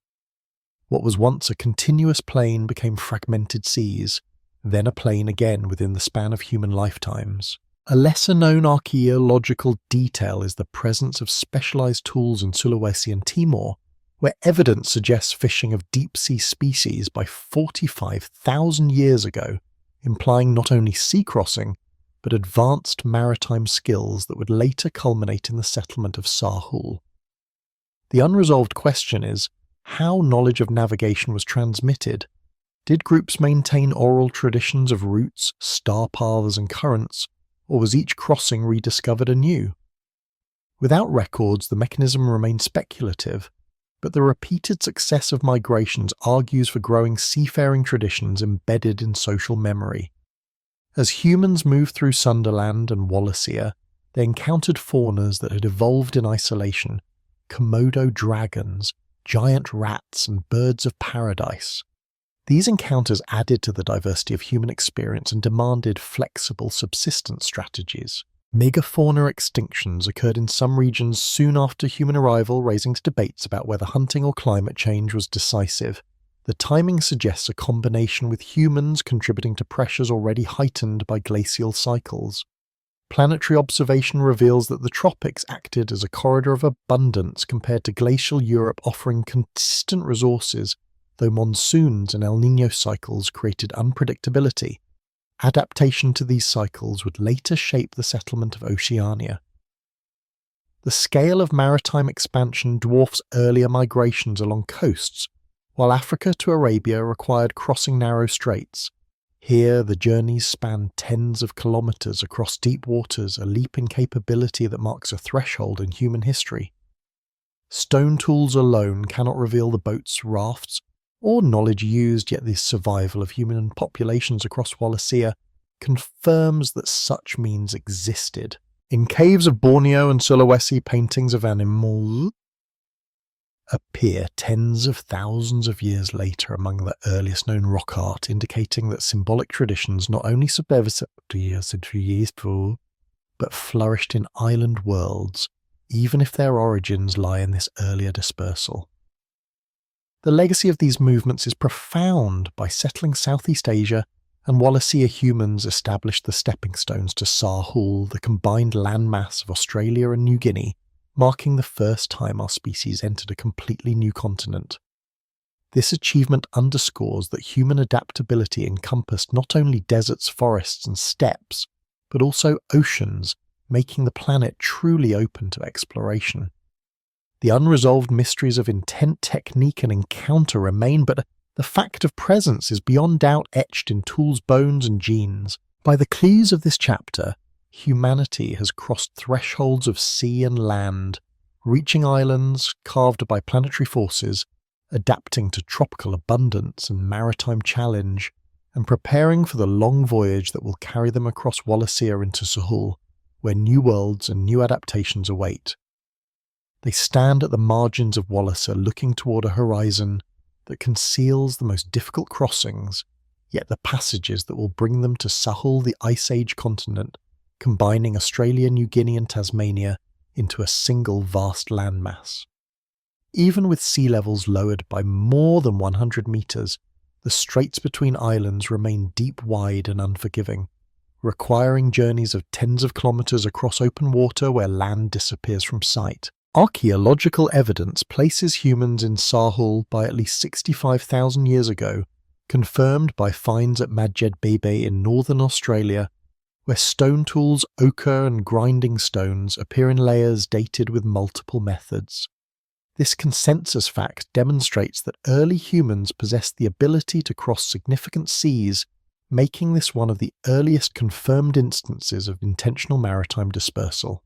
What was once a continuous plain became fragmented seas, then a plain again within the span of human lifetimes. A lesser-known archaeological detail is the presence of specialized tools in Sulawesi and Timor, where evidence suggests fishing of deep-sea species by 45,000 years ago, implying not only sea crossing, but advanced maritime skills that would later culminate in the settlement of Sahul. The unresolved question is, how knowledge of navigation was transmitted. Did groups maintain oral traditions of routes, star paths and currents, or was each crossing rediscovered anew? Without records, the mechanism remained speculative, but the repeated success of migrations argues for growing seafaring traditions embedded in social memory. As humans moved through Sunderland and Wallacea, they encountered faunas that had evolved in isolation: Komodo dragons, giant rats, and birds of paradise. These encounters added to the diversity of human experience and demanded flexible subsistence strategies. Megafauna extinctions occurred in some regions soon after human arrival, raising debates about whether hunting or climate change was decisive. The timing suggests a combination, with humans contributing to pressures already heightened by glacial cycles. Planetary observation reveals that the tropics acted as a corridor of abundance compared to glacial Europe, offering consistent resources, though monsoons and El Niño cycles created unpredictability. Adaptation to these cycles would later shape the settlement of Oceania. The scale of maritime expansion dwarfs earlier migrations along coasts, while Africa to Arabia required crossing narrow straits. Here, the journeys span tens of kilometres across deep waters, a leap in capability that marks a threshold in human history. Stone tools alone cannot reveal the boats, rafts, or knowledge used, yet the survival of human populations across Wallacea confirms that such means existed. In caves of Borneo and Sulawesi, paintings of animals appear tens of thousands of years later among the earliest known rock art, indicating that symbolic traditions not only subsisted but flourished in island worlds, even if their origins lie in this earlier dispersal. The legacy of these movements is profound. By settling Southeast Asia and Wallacea, humans established the stepping stones to Sahul, the combined landmass of Australia and New Guinea, marking the first time our species entered a completely new continent. This achievement underscores that human adaptability encompassed not only deserts, forests and steppes, but also oceans, making the planet truly open to exploration. The unresolved mysteries of intent, technique and encounter remain, but the fact of presence is beyond doubt etched in tools, bones and genes. By the clues of this chapter, humanity has crossed thresholds of sea and land, reaching islands carved by planetary forces, adapting to tropical abundance and maritime challenge, and preparing for the long voyage that will carry them across Wallacea into Sahul, where new worlds and new adaptations await. They stand at the margins of Wallacea, looking toward a horizon that conceals the most difficult crossings, yet the passages that will bring them to Sahul, the Ice Age continent, combining Australia, New Guinea and Tasmania into a single vast landmass. Even with sea levels lowered by more than 100 metres, the straits between islands remain deep, wide and unforgiving, requiring journeys of tens of kilometres across open water where land disappears from sight. Archaeological evidence places humans in Sahul by at least 65,000 years ago confirmed by finds at Madjed Bebe in northern Australia, where stone tools, ochre and grinding stones appear in layers dated with multiple methods. This consensus fact demonstrates that early humans possessed the ability to cross significant seas, making this one of the earliest confirmed instances of intentional maritime dispersal.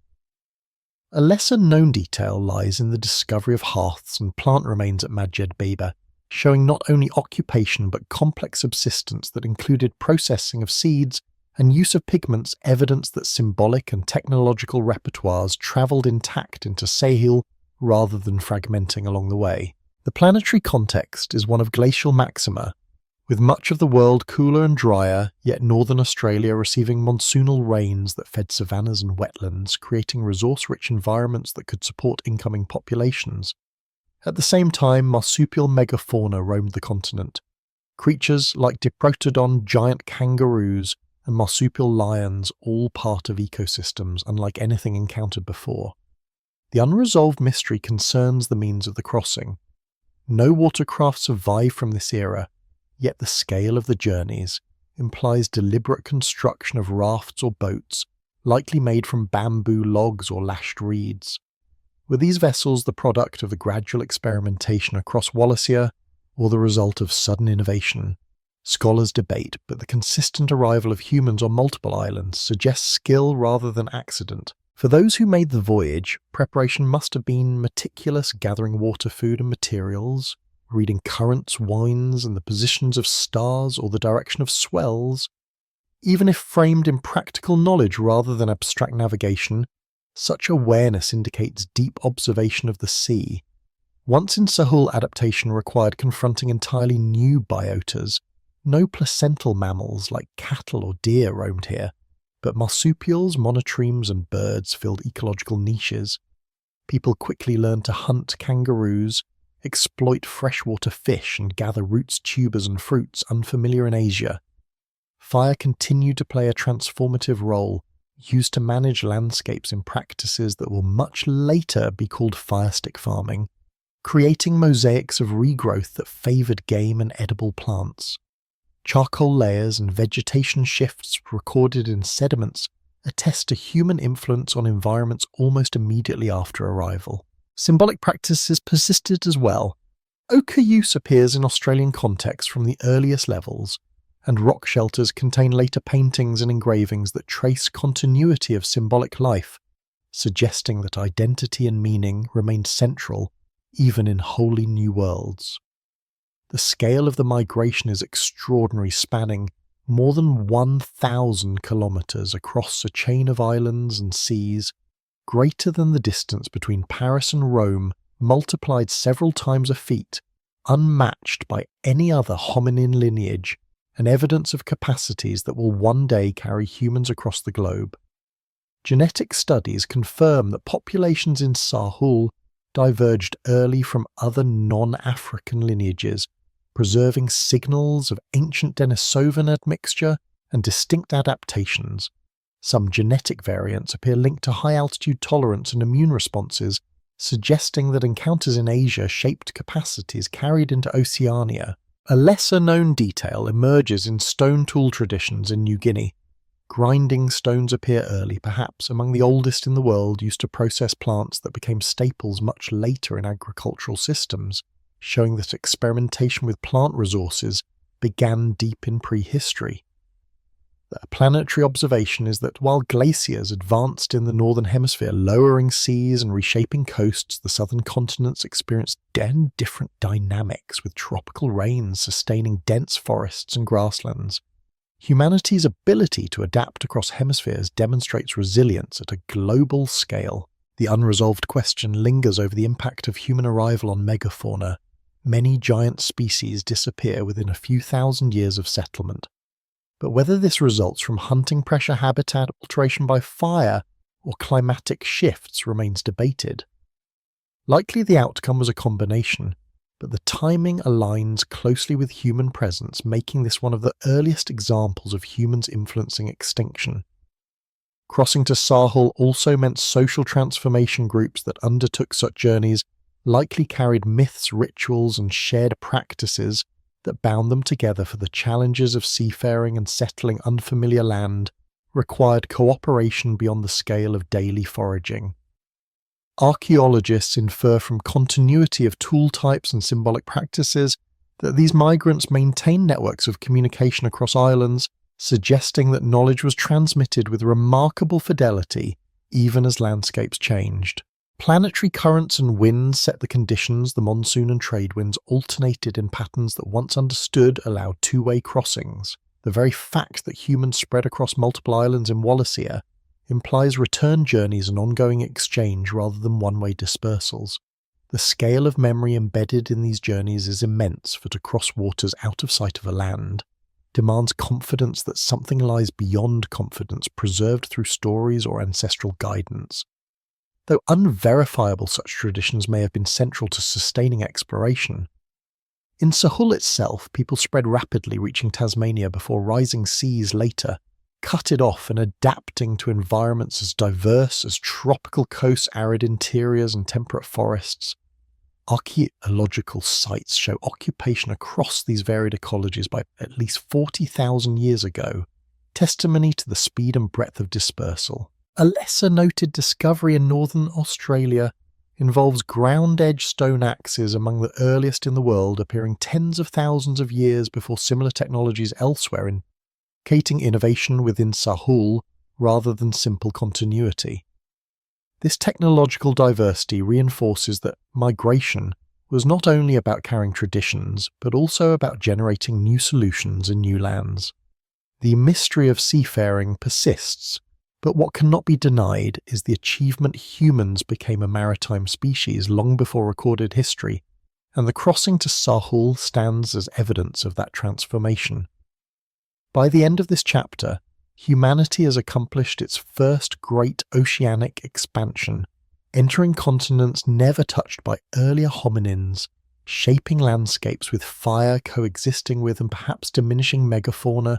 A lesser-known detail lies in the discovery of hearths and plant remains at Madjed Bebe, showing not only occupation but complex subsistence that included processing of seeds and use of pigments, evidence that symbolic and technological repertoires travelled intact into Sahel rather than fragmenting along the way. The planetary context is one of glacial maxima, with much of the world cooler and drier, yet northern Australia receiving monsoonal rains that fed savannas and wetlands, creating resource-rich environments that could support incoming populations. At the same time, marsupial megafauna roamed the continent. Creatures like Diprotodon giant kangaroos and marsupial lions, all part of ecosystems unlike anything encountered before. The unresolved mystery concerns the means of the crossing. No watercraft survived from this era, yet the scale of the journeys implies deliberate construction of rafts or boats, likely made from bamboo logs or lashed reeds. Were these vessels the product of the gradual experimentation across Wallacea, or the result of sudden innovation? Scholars debate, but the consistent arrival of humans on multiple islands suggests skill rather than accident. For those who made the voyage, preparation must have been meticulous, gathering water, food and materials, reading currents, winds and the positions of stars or the direction of swells. Even if framed in practical knowledge rather than abstract navigation, such awareness indicates deep observation of the sea. Once in Sahul, adaptation required confronting entirely new biotas. No placental mammals like cattle or deer roamed here, but marsupials, monotremes and birds filled ecological niches. People quickly learned to hunt kangaroos, exploit freshwater fish and gather roots, tubers and fruits unfamiliar in Asia. Fire continued to play a transformative role, used to manage landscapes in practices that will much later be called firestick farming, creating mosaics of regrowth that favoured game and edible plants. Charcoal layers and vegetation shifts recorded in sediments attest to human influence on environments almost immediately after arrival. Symbolic practices persisted as well. Ochre use appears in Australian contexts from the earliest levels, and rock shelters contain later paintings and engravings that trace continuity of symbolic life, suggesting that identity and meaning remained central even in wholly new worlds. The scale of the migration is extraordinary, spanning more than 1,000 kilometres across a chain of islands and seas, greater than the distance between Paris and Rome, multiplied several times a feet, unmatched by any other hominin lineage, and evidence of capacities that will one day carry humans across the globe. Genetic studies confirm that populations in Sahul diverged early from other non-African lineages, preserving signals of ancient Denisovan admixture and distinct adaptations. Some genetic variants appear linked to high-altitude tolerance and immune responses, suggesting that encounters in Asia shaped capacities carried into Oceania. A lesser-known detail emerges in stone tool traditions in New Guinea. Grinding stones appear early, perhaps among the oldest in the world, used to process plants that became staples much later in agricultural systems, showing that experimentation with plant resources began deep in prehistory. The planetary observation is that while glaciers advanced in the northern hemisphere, lowering seas and reshaping coasts, the southern continents experienced different dynamics, with tropical rains sustaining dense forests and grasslands. Humanity's ability to adapt across hemispheres demonstrates resilience at a global scale. The unresolved question lingers over the impact of human arrival on megafauna. Many giant species disappear within a few thousand years of settlement. But whether this results from hunting pressure, habitat alteration by fire, or climatic shifts remains debated. Likely the outcome was a combination, but the timing aligns closely with human presence, making this one of the earliest examples of humans influencing extinction. Crossing to Sahul also meant social transformation groups that undertook such journeys likely carried myths, rituals, and shared practices that bound them together, for the challenges of seafaring and settling unfamiliar land required cooperation beyond the scale of daily foraging. Archaeologists infer from continuity of tool types and symbolic practices that these migrants maintained networks of communication across islands, suggesting that knowledge was transmitted with remarkable fidelity even as landscapes changed. Planetary currents and winds set the conditions. The monsoon and trade winds alternated in patterns that, once understood, allowed two-way crossings. The very fact that humans spread across multiple islands in Wallacea implies return journeys and ongoing exchange rather than one-way dispersals. The scale of memory embedded in these journeys is immense, for to cross waters out of sight of a land demands confidence that something lies beyond confidence, preserved through stories or ancestral guidance. Though unverifiable, such traditions may have been central to sustaining exploration. In Sahul itself, people spread rapidly, reaching Tasmania before rising seas later cut it off, and adapting to environments as diverse as tropical coasts, arid interiors, and temperate forests. Archaeological sites show occupation across these varied ecologies by at least 40,000 years ago, testimony to the speed and breadth of dispersal. A lesser-noted discovery in northern Australia involves ground-edge stone axes, among the earliest in the world, appearing tens of thousands of years before similar technologies elsewhere, indicating innovation within Sahul rather than simple continuity. This technological diversity reinforces that migration was not only about carrying traditions, but also about generating new solutions in new lands. The mystery of seafaring persists, but what cannot be denied is the achievement humans became a maritime species long before recorded history, and the crossing to Sahul stands as evidence of that transformation. By the end of this chapter, humanity has accomplished its first great oceanic expansion, entering continents never touched by earlier hominins, shaping landscapes with fire coexisting with and perhaps diminishing megafauna,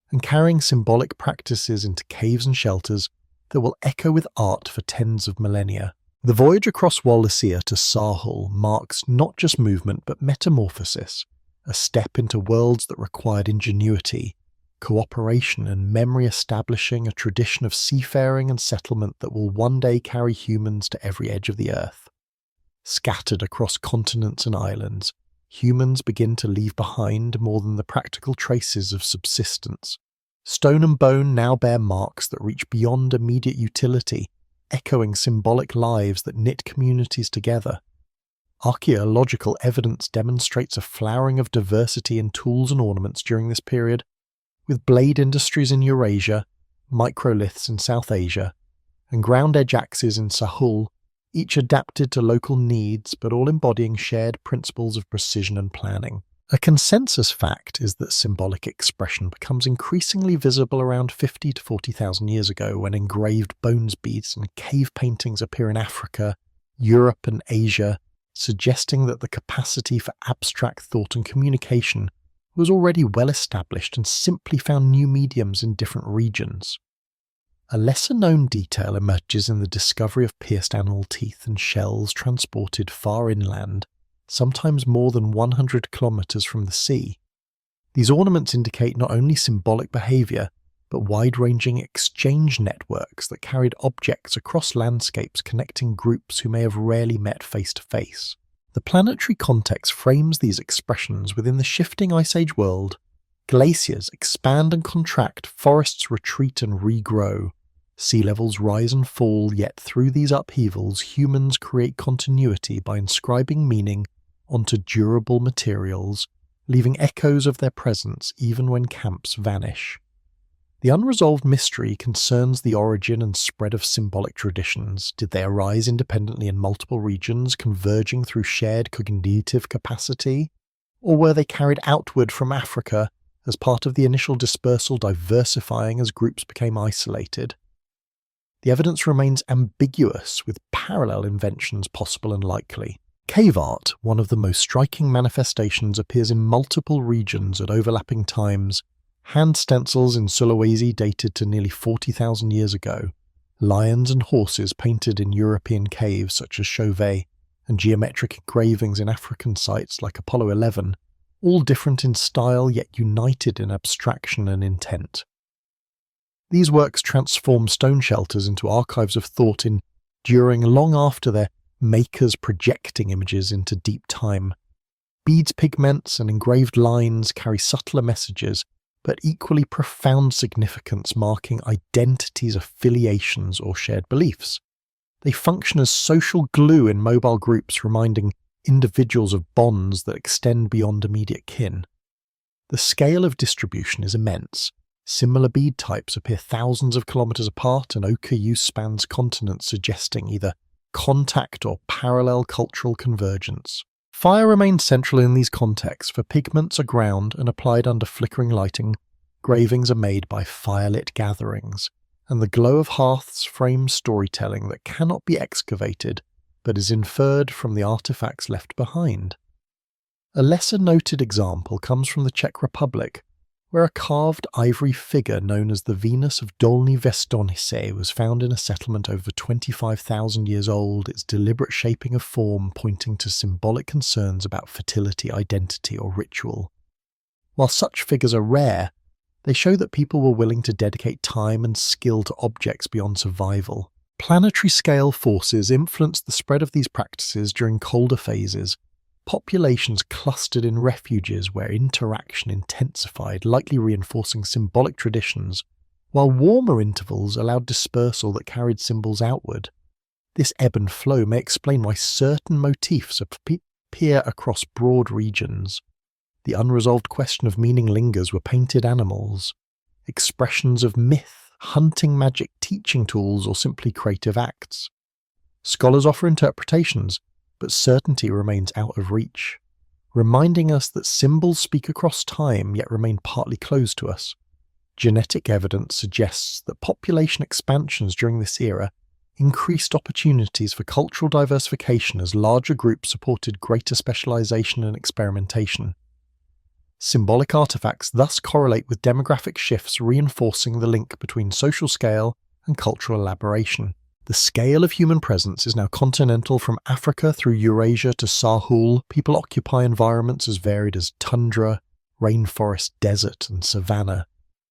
and carrying symbolic practices into caves and shelters that will echo with art for tens of millennia. The voyage across Wallacea to Sahul marks not just movement but metamorphosis, a step into worlds that required ingenuity, cooperation and memory, establishing a tradition of seafaring and settlement that will one day carry humans to every edge of the earth. Scattered across continents and islands, humans begin to leave behind more than the practical traces of subsistence. Stone and bone now bear marks that reach beyond immediate utility, echoing symbolic lives that knit communities together. Archaeological evidence demonstrates a flowering of diversity in tools and ornaments during this period, with blade industries in Eurasia, microliths in South Asia, and ground-edge axes in Sahul, each adapted to local needs but all embodying shared principles of precision and planning. A consensus fact is that symbolic expression becomes increasingly visible around 50 to 40,000 years ago, when engraved bones beads and cave paintings appear in Africa, Europe and Asia, suggesting that the capacity for abstract thought and communication was already well established and simply found new mediums in different regions. A lesser-known detail emerges in the discovery of pierced animal teeth and shells transported far inland, sometimes more than 100 kilometers from the sea. These ornaments indicate not only symbolic behavior, but wide-ranging exchange networks that carried objects across landscapes, connecting groups who may have rarely met face-to-face. The planetary context frames these expressions within the shifting Ice Age world. Glaciers expand and contract, forests retreat and regrow. Sea levels rise and fall, yet through these upheavals, humans create continuity by inscribing meaning onto durable materials, leaving echoes of their presence even when camps vanish. The unresolved mystery concerns the origin and spread of symbolic traditions. Did they arise independently in multiple regions, converging through shared cognitive capacity? Or were they carried outward from Africa as part of the initial dispersal, diversifying as groups became isolated? The evidence remains ambiguous, with parallel inventions possible and likely. Cave art, one of the most striking manifestations, appears in multiple regions at overlapping times. Hand stencils in Sulawesi dated to nearly 40,000 years ago, lions and horses painted in European caves such as Chauvet, and geometric engravings in African sites like Apollo 11 all different in style yet united in abstraction and intent. These works transform stone shelters into archives of thought, enduring long after their makers projecting images into deep time. Beads, pigments, and engraved lines carry subtler messages, but equally profound significance, marking identities, affiliations, or shared beliefs. They function as social glue in mobile groups, reminding individuals of bonds that extend beyond immediate kin. The scale of distribution is immense. Similar bead types appear thousands of kilometers apart, and ochre use spans continents, suggesting either contact or parallel cultural convergence. Fire remains central in these contexts, for pigments are ground and applied under flickering lighting, gravings are made by firelit gatherings, and the glow of hearths frames storytelling that cannot be excavated but is inferred from the artifacts left behind. A lesser noted example comes from the Czech Republic, where a carved ivory figure known as the Venus of Dolní Věstonice was found in a settlement over 25,000 years old, its deliberate shaping of form pointing to symbolic concerns about fertility, identity, or ritual. While such figures are rare, they show that people were willing to dedicate time and skill to objects beyond survival. Planetary scale forces influenced the spread of these practices during colder phases. Populations clustered in refuges where interaction intensified, likely reinforcing symbolic traditions, while warmer intervals allowed dispersal that carried symbols outward. This ebb and flow may explain why certain motifs appear across broad regions. The unresolved question of meaning lingers. Were painted animals, expressions of myth, hunting magic, teaching tools, or simply creative acts? Scholars offer interpretations, but certainty remains out of reach, reminding us that symbols speak across time yet remain partly closed to us. Genetic evidence suggests that population expansions during this era increased opportunities for cultural diversification as larger groups supported greater specialization and experimentation. Symbolic artifacts thus correlate with demographic shifts, reinforcing the link between social scale and cultural elaboration. The scale of human presence is now continental. From Africa through Eurasia to Sahul, people occupy environments as varied as tundra, rainforest, desert, and savanna.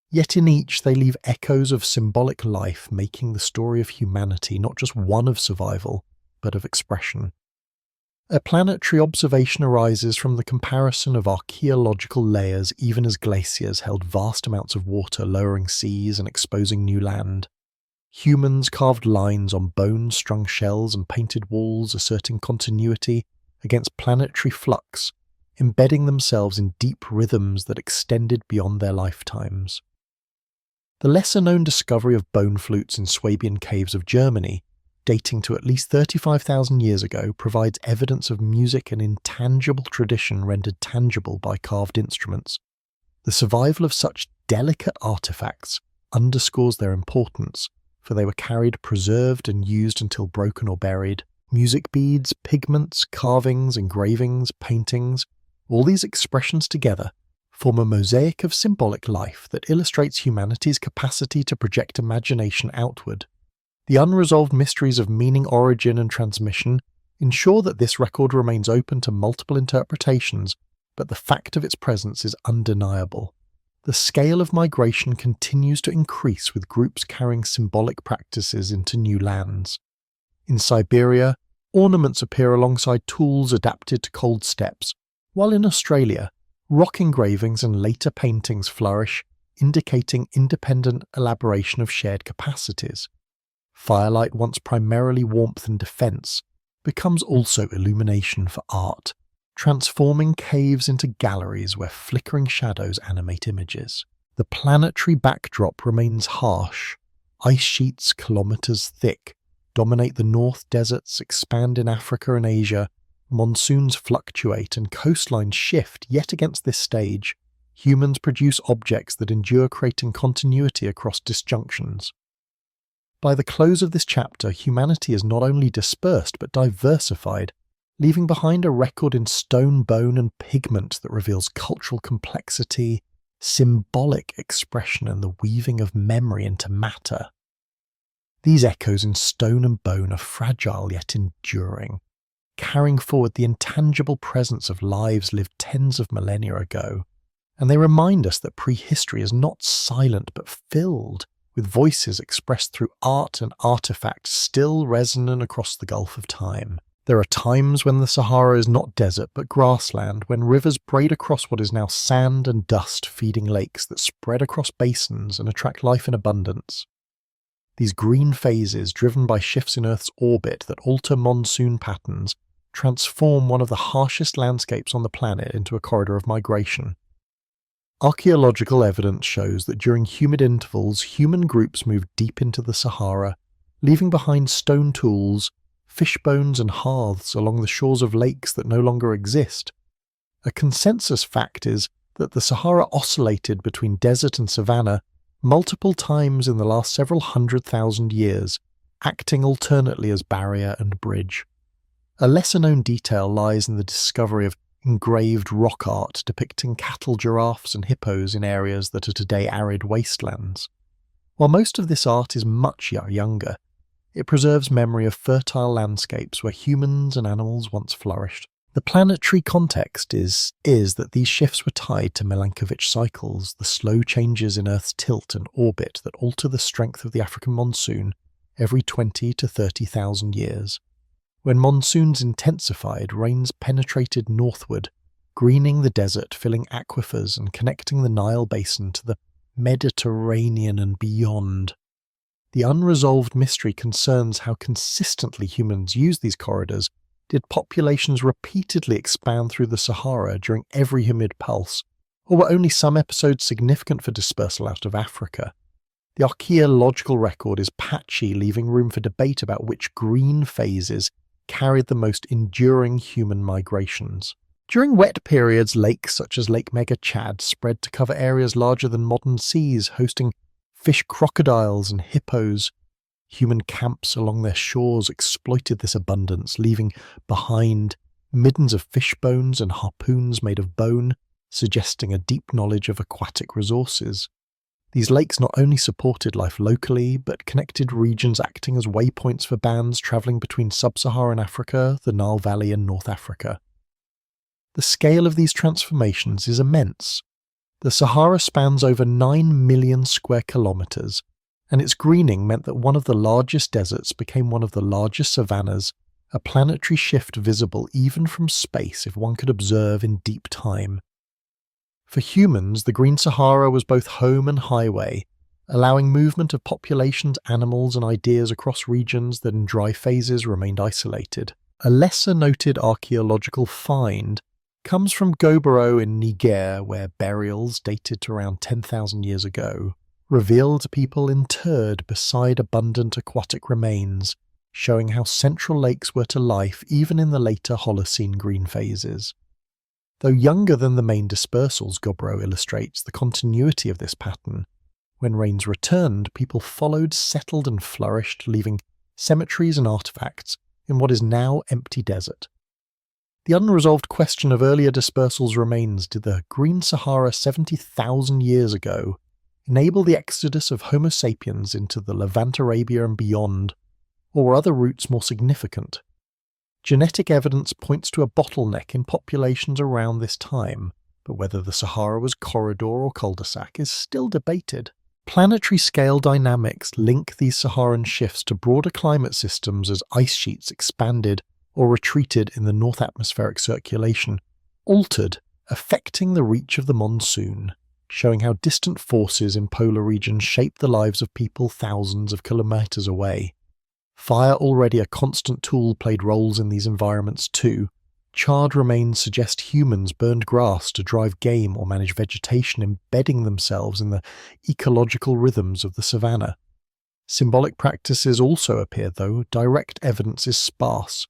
Yet in each they leave echoes of symbolic life, making the story of humanity not just one of survival, but of expression. A planetary observation arises from the comparison of archaeological layers, even as glaciers held vast amounts of water, lowering seas and exposing new land. Humans carved lines on bone-strung shells and painted walls, asserting continuity against planetary flux, embedding themselves in deep rhythms that extended beyond their lifetimes. The lesser-known discovery of bone flutes in Swabian caves of Germany, dating to at least 35,000 years ago, provides evidence of music and intangible tradition rendered tangible by carved instruments. The survival of such delicate artifacts underscores their importance, for they were carried, preserved, and used until broken or buried. Music beads, pigments, carvings, engravings, paintings, all these expressions together form a mosaic of symbolic life that illustrates humanity's capacity to project imagination outward. The unresolved mysteries of meaning, origin, and transmission ensure that this record remains open to multiple interpretations, but the fact of its presence is undeniable. The scale of migration continues to increase, with groups carrying symbolic practices into new lands. In Siberia, ornaments appear alongside tools adapted to cold steppes, while in Australia, rock engravings and later paintings flourish, indicating independent elaboration of shared capacities. Firelight, once primarily warmth and defense, becomes also illumination for art, transforming caves into galleries where flickering shadows animate images. The planetary backdrop remains harsh. Ice sheets kilometers thick dominate the north, deserts expand in Africa and Asia, monsoons fluctuate and coastlines shift, yet against this stage, humans produce objects that endure, creating continuity across disjunctions. By the close of this chapter, humanity is not only dispersed but diversified, leaving behind a record in stone, bone, and pigment that reveals cultural complexity, symbolic expression, and the weaving of memory into matter. These echoes in stone and bone are fragile yet enduring, carrying forward the intangible presence of lives lived tens of millennia ago. And they remind us that prehistory is not silent but filled with voices expressed through art and artifacts still resonant across the gulf of time. There are times when the Sahara is not desert but grassland, when rivers braid across what is now sand and dust feeding lakes that spread across basins and attract life in abundance. These green phases, driven by shifts in Earth's orbit that alter monsoon patterns, transform one of the harshest landscapes on the planet into a corridor of migration. Archaeological evidence shows that during humid intervals, human groups moved deep into the Sahara, leaving behind stone tools, fish bones and hearths along the shores of lakes that no longer exist. A consensus fact is that the Sahara oscillated between desert and savanna multiple times in the last several 100,000 years, acting alternately as barrier and bridge. A lesser-known detail lies in the discovery of engraved rock art depicting cattle, giraffes and hippos in areas that are today arid wastelands. While most of this art is much younger, it preserves memory of fertile landscapes where humans and animals once flourished. The planetary context is that these shifts were tied to Milankovitch cycles, the slow changes in Earth's tilt and orbit that alter the strength of the African monsoon every 20 to 30,000 years. When monsoons intensified, rains penetrated northward, greening the desert, filling aquifers and connecting the Nile basin to the Mediterranean and beyond. The unresolved mystery concerns how consistently humans use these corridors. Did populations repeatedly expand through the Sahara during every humid pulse, or were only some episodes significant for dispersal out of Africa? The archaeological record is patchy, leaving room for debate about which green phases carried the most enduring human migrations. During wet periods, lakes such as Lake Mega Chad spread to cover areas larger than modern seas, hosting fish crocodiles and hippos. Human camps along their shores exploited this abundance, leaving behind middens of fish bones and harpoons made of bone, suggesting a deep knowledge of aquatic resources. These lakes not only supported life locally, but connected regions, acting as waypoints for bands travelling between sub-Saharan Africa, the Nile Valley and North Africa. The scale of these transformations is immense. The Sahara spans over 9 million square kilometres, and its greening meant that one of the largest deserts became one of the largest savannas, a planetary shift visible even from space if one could observe in deep time. For humans, the Green Sahara was both home and highway, allowing movement of populations, animals and ideas across regions that in dry phases remained isolated. A lesser-noted archaeological find comes from Gobero in Niger, where burials dated to around 10,000 years ago revealed people interred beside abundant aquatic remains, showing how central lakes were to life even in the later Holocene green phases. Though younger than the main dispersals, Gobero illustrates the continuity of this pattern. When rains returned, people followed, settled and flourished, leaving cemeteries and artifacts in what is now empty desert. The unresolved question of earlier dispersals remains: did the Green Sahara 70,000 years ago enable the exodus of Homo sapiens into the Levant Arabia and beyond, or were other routes more significant? Genetic evidence points to a bottleneck in populations around this time, but whether the Sahara was corridor or cul-de-sac is still debated. Planetary scale dynamics link these Saharan shifts to broader climate systems as ice sheets expanded or retreated in the north atmospheric circulation, altered, affecting the reach of the monsoon, showing how distant forces in polar regions shape the lives of people thousands of kilometres away. Fire, already a constant tool, played roles in these environments too. Charred remains suggest humans burned grass to drive game or manage vegetation, embedding themselves in the ecological rhythms of the savanna. Symbolic practices also appear, though direct evidence is sparse.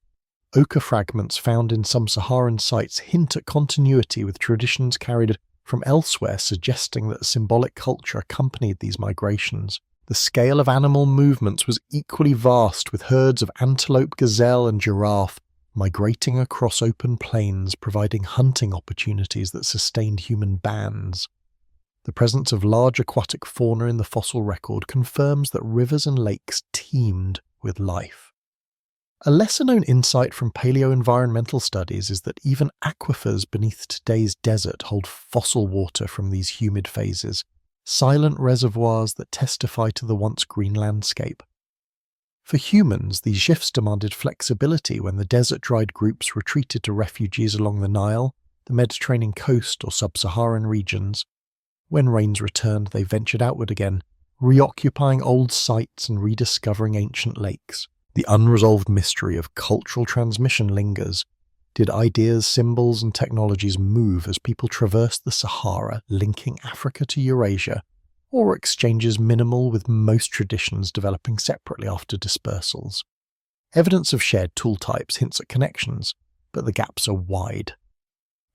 Ochre fragments found in some Saharan sites hint at continuity with traditions carried from elsewhere, suggesting that a symbolic culture accompanied these migrations. The scale of animal movements was equally vast, with herds of antelope, gazelle and giraffe migrating across open plains, providing hunting opportunities that sustained human bands. The presence of large aquatic fauna in the fossil record confirms that rivers and lakes teemed with life. A lesser-known insight from paleoenvironmental studies is that even aquifers beneath today's desert hold fossil water from these humid phases, silent reservoirs that testify to the once green landscape. For humans, these shifts demanded flexibility when the desert-dried groups retreated to refuges along the Nile, the Mediterranean coast or sub-Saharan regions. When rains returned, they ventured outward again, reoccupying old sites and rediscovering ancient lakes. The unresolved mystery of cultural transmission lingers. Did ideas, symbols, and technologies move as people traversed the Sahara, linking Africa to Eurasia, or were exchanges minimal, with most traditions developing separately after dispersals? Evidence of shared tool types hints at connections, but the gaps are wide.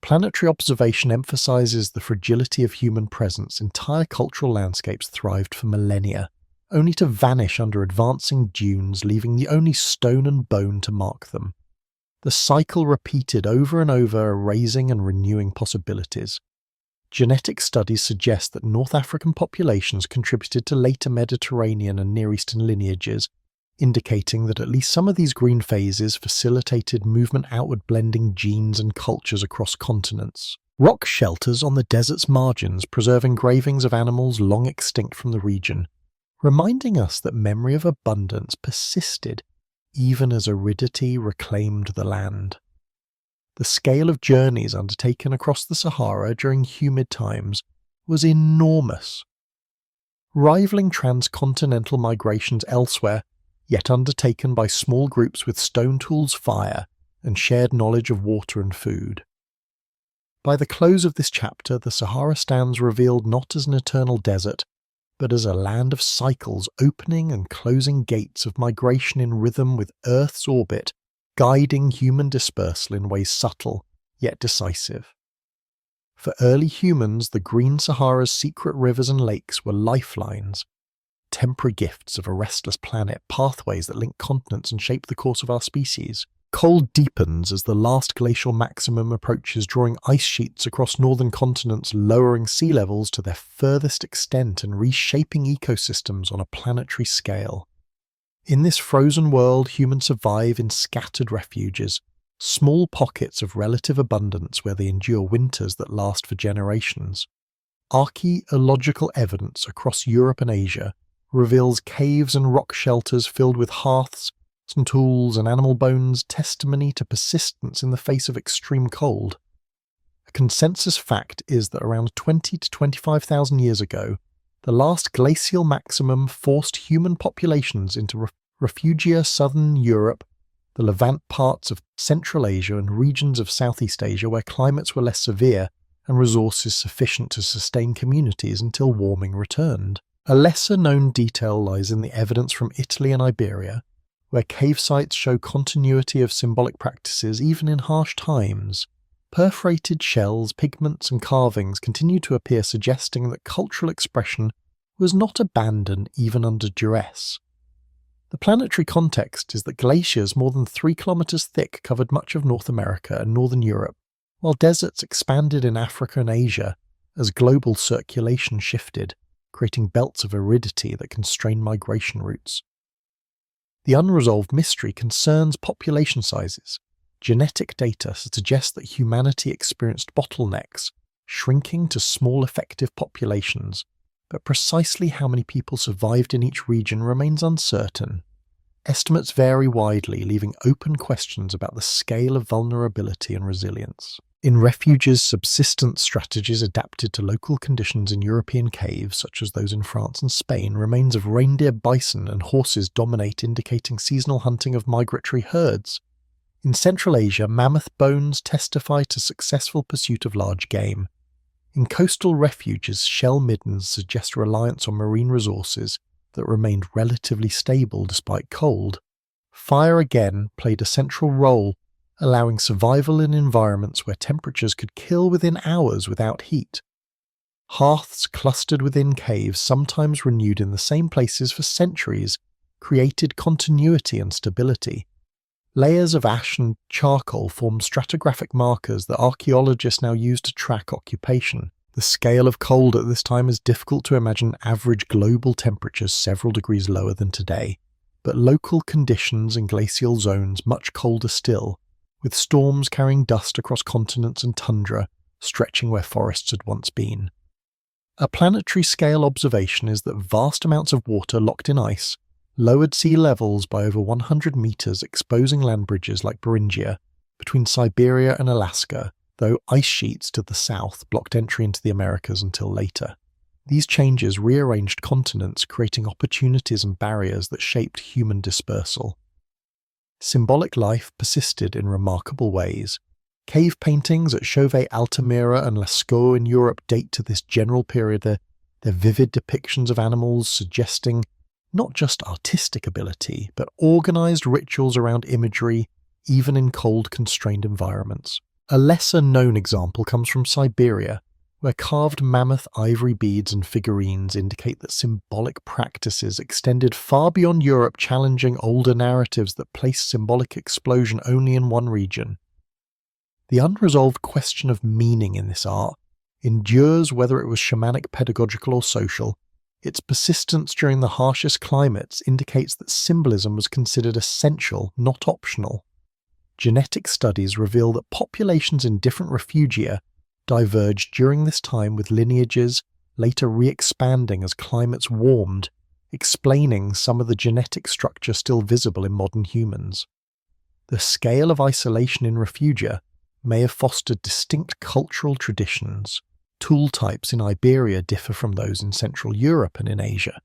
Planetary observation emphasizes the fragility of human presence. Entire cultural landscapes thrived for millennia, only to vanish under advancing dunes, leaving the only stone and bone to mark them. The cycle repeated over and over, erasing and renewing possibilities. Genetic studies suggest that North African populations contributed to later Mediterranean and Near Eastern lineages, indicating that at least some of these green phases facilitated movement outward, blending genes and cultures across continents. Rock shelters on the desert's margins preserve engravings of animals long extinct from the region, reminding us that memory of abundance persisted even as aridity reclaimed the land. The scale of journeys undertaken across the Sahara during humid times was enormous, rivaling transcontinental migrations elsewhere, yet undertaken by small groups with stone tools, fire, and shared knowledge of water and food. By the close of this chapter, the Sahara stands revealed not as an eternal desert, but as a land of cycles, opening and closing gates of migration in rhythm with Earth's orbit, guiding human dispersal in ways subtle yet decisive. For early humans, the green Sahara's secret rivers and lakes were lifelines, temporary gifts of a restless planet, pathways that link continents and shape the course of our species. Cold deepens as the last glacial maximum approaches, drawing ice sheets across northern continents, lowering sea levels to their furthest extent and reshaping ecosystems on a planetary scale. In this frozen world, humans survive in scattered refuges, small pockets of relative abundance where they endure winters that last for generations. Archaeological evidence across Europe and Asia reveals caves and rock shelters filled with hearths, some tools and animal bones, testimony to persistence in the face of extreme cold. A consensus fact is that around 20 to 25,000 years ago, the last glacial maximum forced human populations into refugia southern Europe, the Levant parts of Central Asia and regions of Southeast Asia where climates were less severe and resources sufficient to sustain communities until warming returned. A lesser-known detail lies in the evidence from Italy and Iberia, where cave sites show continuity of symbolic practices even in harsh times. Perforated shells, pigments and carvings continue to appear, suggesting that cultural expression was not abandoned even under duress. The planetary context is that glaciers more than 3 kilometers thick covered much of North America and northern Europe, while deserts expanded in Africa and Asia as global circulation shifted, creating belts of aridity that constrain migration routes. The unresolved mystery concerns population sizes. Genetic data suggests that humanity experienced bottlenecks, shrinking to small effective populations, but precisely how many people survived in each region remains uncertain. Estimates vary widely, leaving open questions about the scale of vulnerability and resilience. In refuges, subsistence strategies adapted to local conditions in European caves, such as those in France and Spain, remains of reindeer, bison, and horses dominate, indicating seasonal hunting of migratory herds. In Central Asia, mammoth bones testify to successful pursuit of large game. In coastal refuges, shell middens suggest reliance on marine resources that remained relatively stable despite cold. Fire again played a central role, allowing survival in environments where temperatures could kill within hours without heat. Hearths clustered within caves, sometimes renewed in the same places for centuries, created continuity and stability. Layers of ash and charcoal formed stratigraphic markers that archaeologists now use to track occupation. The scale of cold at this time is difficult to imagine average global temperatures several degrees lower than today, but local conditions in glacial zones much colder still, with storms carrying dust across continents and tundra, stretching where forests had once been. A planetary scale observation is that vast amounts of water locked in ice lowered sea levels by over 100 metres, exposing land bridges like Beringia between Siberia and Alaska, though ice sheets to the south blocked entry into the Americas until later. These changes rearranged continents, creating opportunities and barriers that shaped human dispersal. Symbolic life persisted in remarkable ways. Cave paintings at Chauvet, Altamira and Lascaux in Europe date to this general period, their vivid depictions of animals suggesting not just artistic ability, but organised rituals around imagery, even in cold, constrained environments. A lesser-known example comes from Siberia, where carved mammoth ivory beads and figurines indicate that symbolic practices extended far beyond Europe, challenging older narratives that placed symbolic explosion only in one region. The unresolved question of meaning in this art endures whether it was shamanic, pedagogical or social. Its persistence during the harshest climates indicates that symbolism was considered essential, not optional. Genetic studies reveal that populations in different refugia diverged during this time, with lineages later re-expanding as climates warmed, explaining some of the genetic structure still visible in modern humans. The scale of isolation in refugia may have fostered distinct cultural traditions. Tool types in Iberia differ from those in Central Europe and in Asia.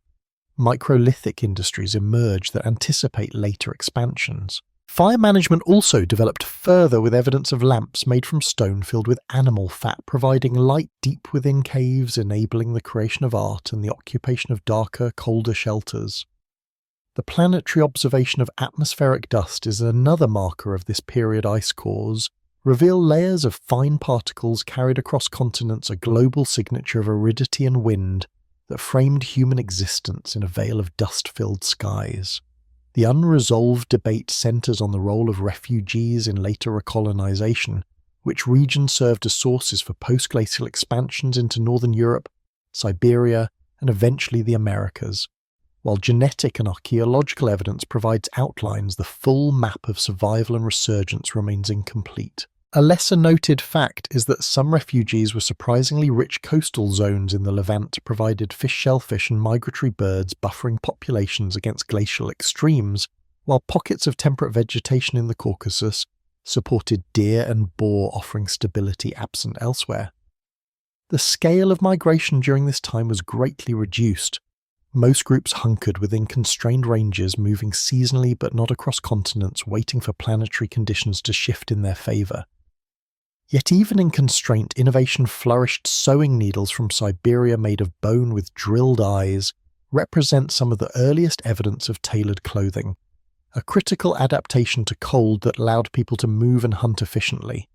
Microlithic industries emerge that anticipate later expansions. Fire management also developed further, with evidence of lamps made from stone filled with animal fat, providing light deep within caves, enabling the creation of art and the occupation of darker, colder shelters. The planetary observation of atmospheric dust is another marker of this period. Ice cores reveal layers of fine particles carried across continents, a global signature of aridity and wind that framed human existence in a veil of dust-filled skies. The unresolved debate centres on the role of refugees in later recolonization, which regions served as sources for post-glacial expansions into northern Europe, Siberia, and eventually the Americas. While genetic and archaeological evidence provides outlines, the full map of survival and resurgence remains incomplete. A lesser-noted fact is that some refugees were surprisingly rich coastal zones in the Levant provided fish, shellfish and migratory birds, buffering populations against glacial extremes, while pockets of temperate vegetation in the Caucasus supported deer and boar, offering stability absent elsewhere. The scale of migration during this time was greatly reduced. Most groups hunkered within constrained ranges, moving seasonally but not across continents, waiting for planetary conditions to shift in their favour. Yet even in constraint, innovation flourished. Sewing needles from Siberia made of bone with drilled eyes represent some of the earliest evidence of tailored clothing, a critical adaptation to cold that allowed people to move and hunt efficiently.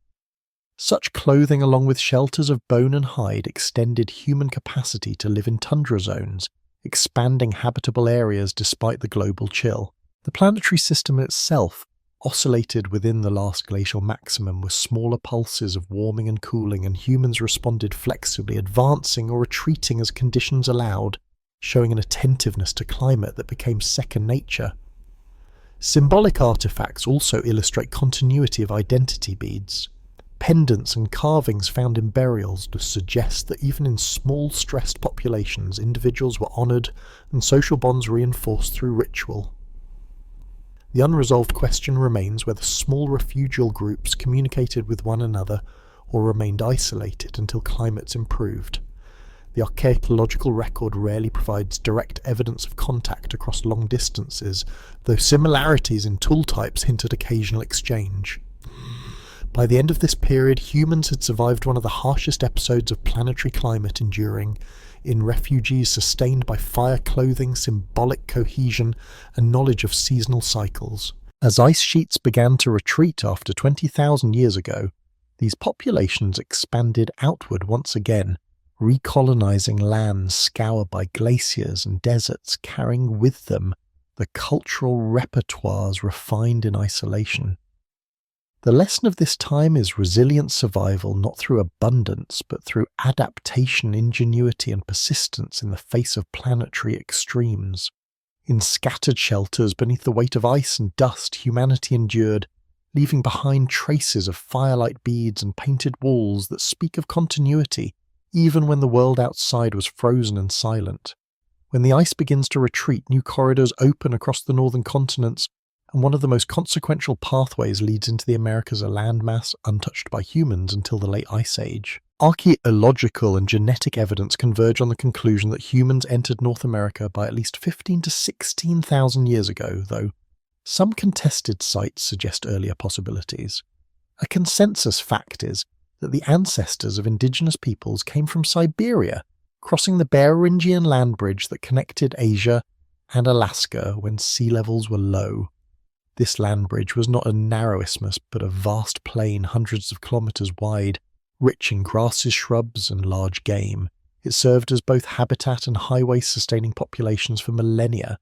Such clothing, along with shelters of bone and hide, extended human capacity to live in tundra zones, expanding habitable areas despite the global chill. The planetary system itself oscillated within the last glacial maximum, with smaller pulses of warming and cooling, and humans responded flexibly, advancing or retreating as conditions allowed, showing an attentiveness to climate that became second nature. Symbolic artifacts also illustrate continuity of identity. Beads, pendants and carvings found in burials suggest that even in small, stressed populations, individuals were honoured and social bonds reinforced through ritual. The unresolved question remains whether small refugial groups communicated with one another or remained isolated until climates improved. The archaeological record rarely provides direct evidence of contact across long distances, though similarities in tool types hint at occasional exchange. By the end of this period, humans had survived one of the harshest episodes of planetary climate, enduring in refugees sustained by fire, clothing, symbolic cohesion, and knowledge of seasonal cycles. As ice sheets began to retreat after 20,000 years ago, these populations expanded outward once again, recolonizing lands scoured by glaciers and deserts, carrying with them the cultural repertoires refined in isolation. The lesson of this time is resilient survival, not through abundance, but through adaptation, ingenuity, and persistence in the face of planetary extremes. In scattered shelters beneath the weight of ice and dust, humanity endured, leaving behind traces of firelight beads and painted walls that speak of continuity, even when the world outside was frozen and silent. When the ice begins to retreat, new corridors open across the northern continents, and one of the most consequential pathways leads into the Americas, a landmass untouched by humans until the late Ice Age. Archaeological and genetic evidence converge on the conclusion that humans entered North America by at least 15 to 16,000 years ago, though some contested sites suggest earlier possibilities. A consensus fact is that the ancestors of indigenous peoples came from Siberia, crossing the Beringian land bridge that connected Asia and Alaska when sea levels were low. This land bridge was not a narrow isthmus, but a vast plain hundreds of kilometers wide, rich in grasses, shrubs, and large game. It served as both habitat and highway, sustaining populations for millennia.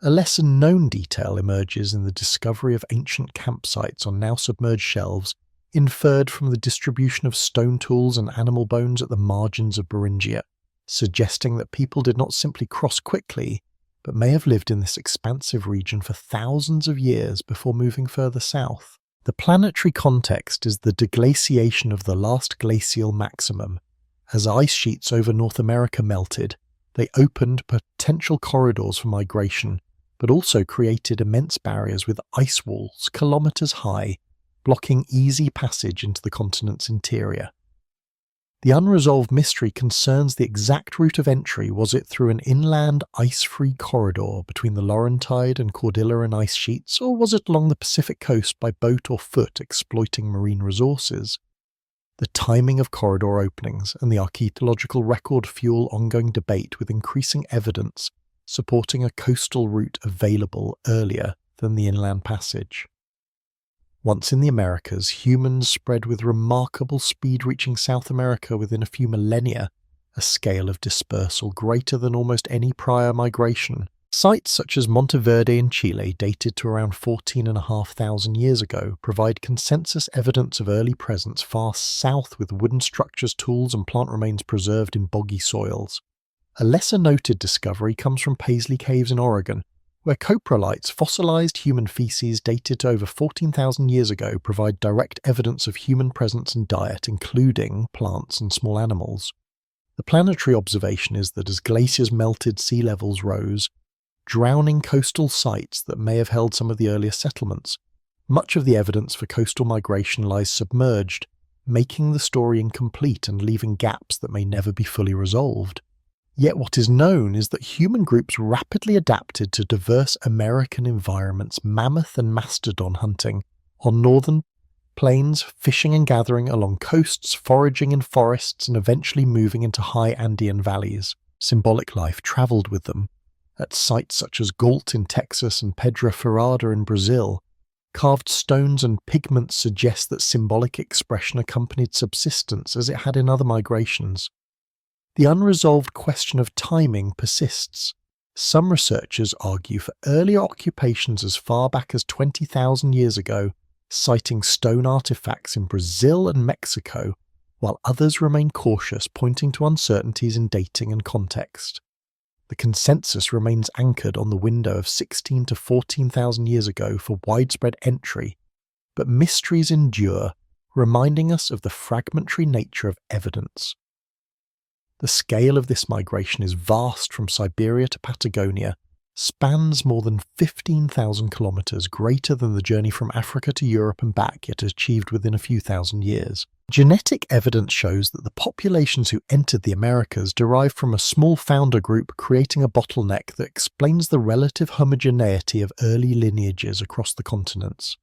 A lesser-known detail emerges in the discovery of ancient campsites on now-submerged shelves, inferred from the distribution of stone tools and animal bones at the margins of Beringia, suggesting that people did not simply cross quickly, but may have lived in this expansive region for thousands of years before moving further south. The planetary context is the deglaciation of the last glacial maximum. As ice sheets over North America melted, they opened potential corridors for migration, but also created immense barriers with ice walls kilometers high, blocking easy passage into the continent's interior. The unresolved mystery concerns the exact route of entry. Was it through an inland ice-free corridor between the Laurentide and Cordilleran ice sheets, or was it along the Pacific coast by boat or foot exploiting marine resources? The timing of corridor openings and the archaeological record fuel ongoing debate, with increasing evidence supporting a coastal route available earlier than the inland passage. Once in the Americas, humans spread with remarkable speed, reaching South America within a few millennia, a scale of dispersal greater than almost any prior migration. Sites such as Monteverde in Chile, dated to around 14,500 years ago, provide consensus evidence of early presence far south, with wooden structures, tools, and plant remains preserved in boggy soils. A lesser-noted discovery comes from Paisley Caves in Oregon, where coprolites, fossilized human feces dated to over 14,000 years ago, provide direct evidence of human presence and diet, including plants and small animals. The planetary observation is that as glaciers melted, sea levels rose, drowning coastal sites that may have held some of the earliest settlements. Much of the evidence for coastal migration lies submerged, making the story incomplete and leaving gaps that may never be fully resolved. Yet what is known is that human groups rapidly adapted to diverse American environments, mammoth and mastodon hunting on northern plains, fishing and gathering along coasts, foraging in forests, and eventually moving into high Andean valleys. Symbolic life travelled with them. At sites such as Galt in Texas and Pedra Ferrada in Brazil, carved stones and pigments suggest that symbolic expression accompanied subsistence as it had in other migrations. The unresolved question of timing persists. Some researchers argue for earlier occupations as far back as 20,000 years ago, citing stone artifacts in Brazil and Mexico, while others remain cautious, pointing to uncertainties in dating and context. The consensus remains anchored on the window of 16 to 14,000 years ago for widespread entry, but mysteries endure, reminding us of the fragmentary nature of evidence. The scale of this migration is vast, from Siberia to Patagonia, spans more than 15,000 kilometers, greater than the journey from Africa to Europe and back, yet achieved within a few thousand years. Genetic evidence shows that the populations who entered the Americas derived from a small founder group, creating a bottleneck that explains the relative homogeneity of early lineages across the continents.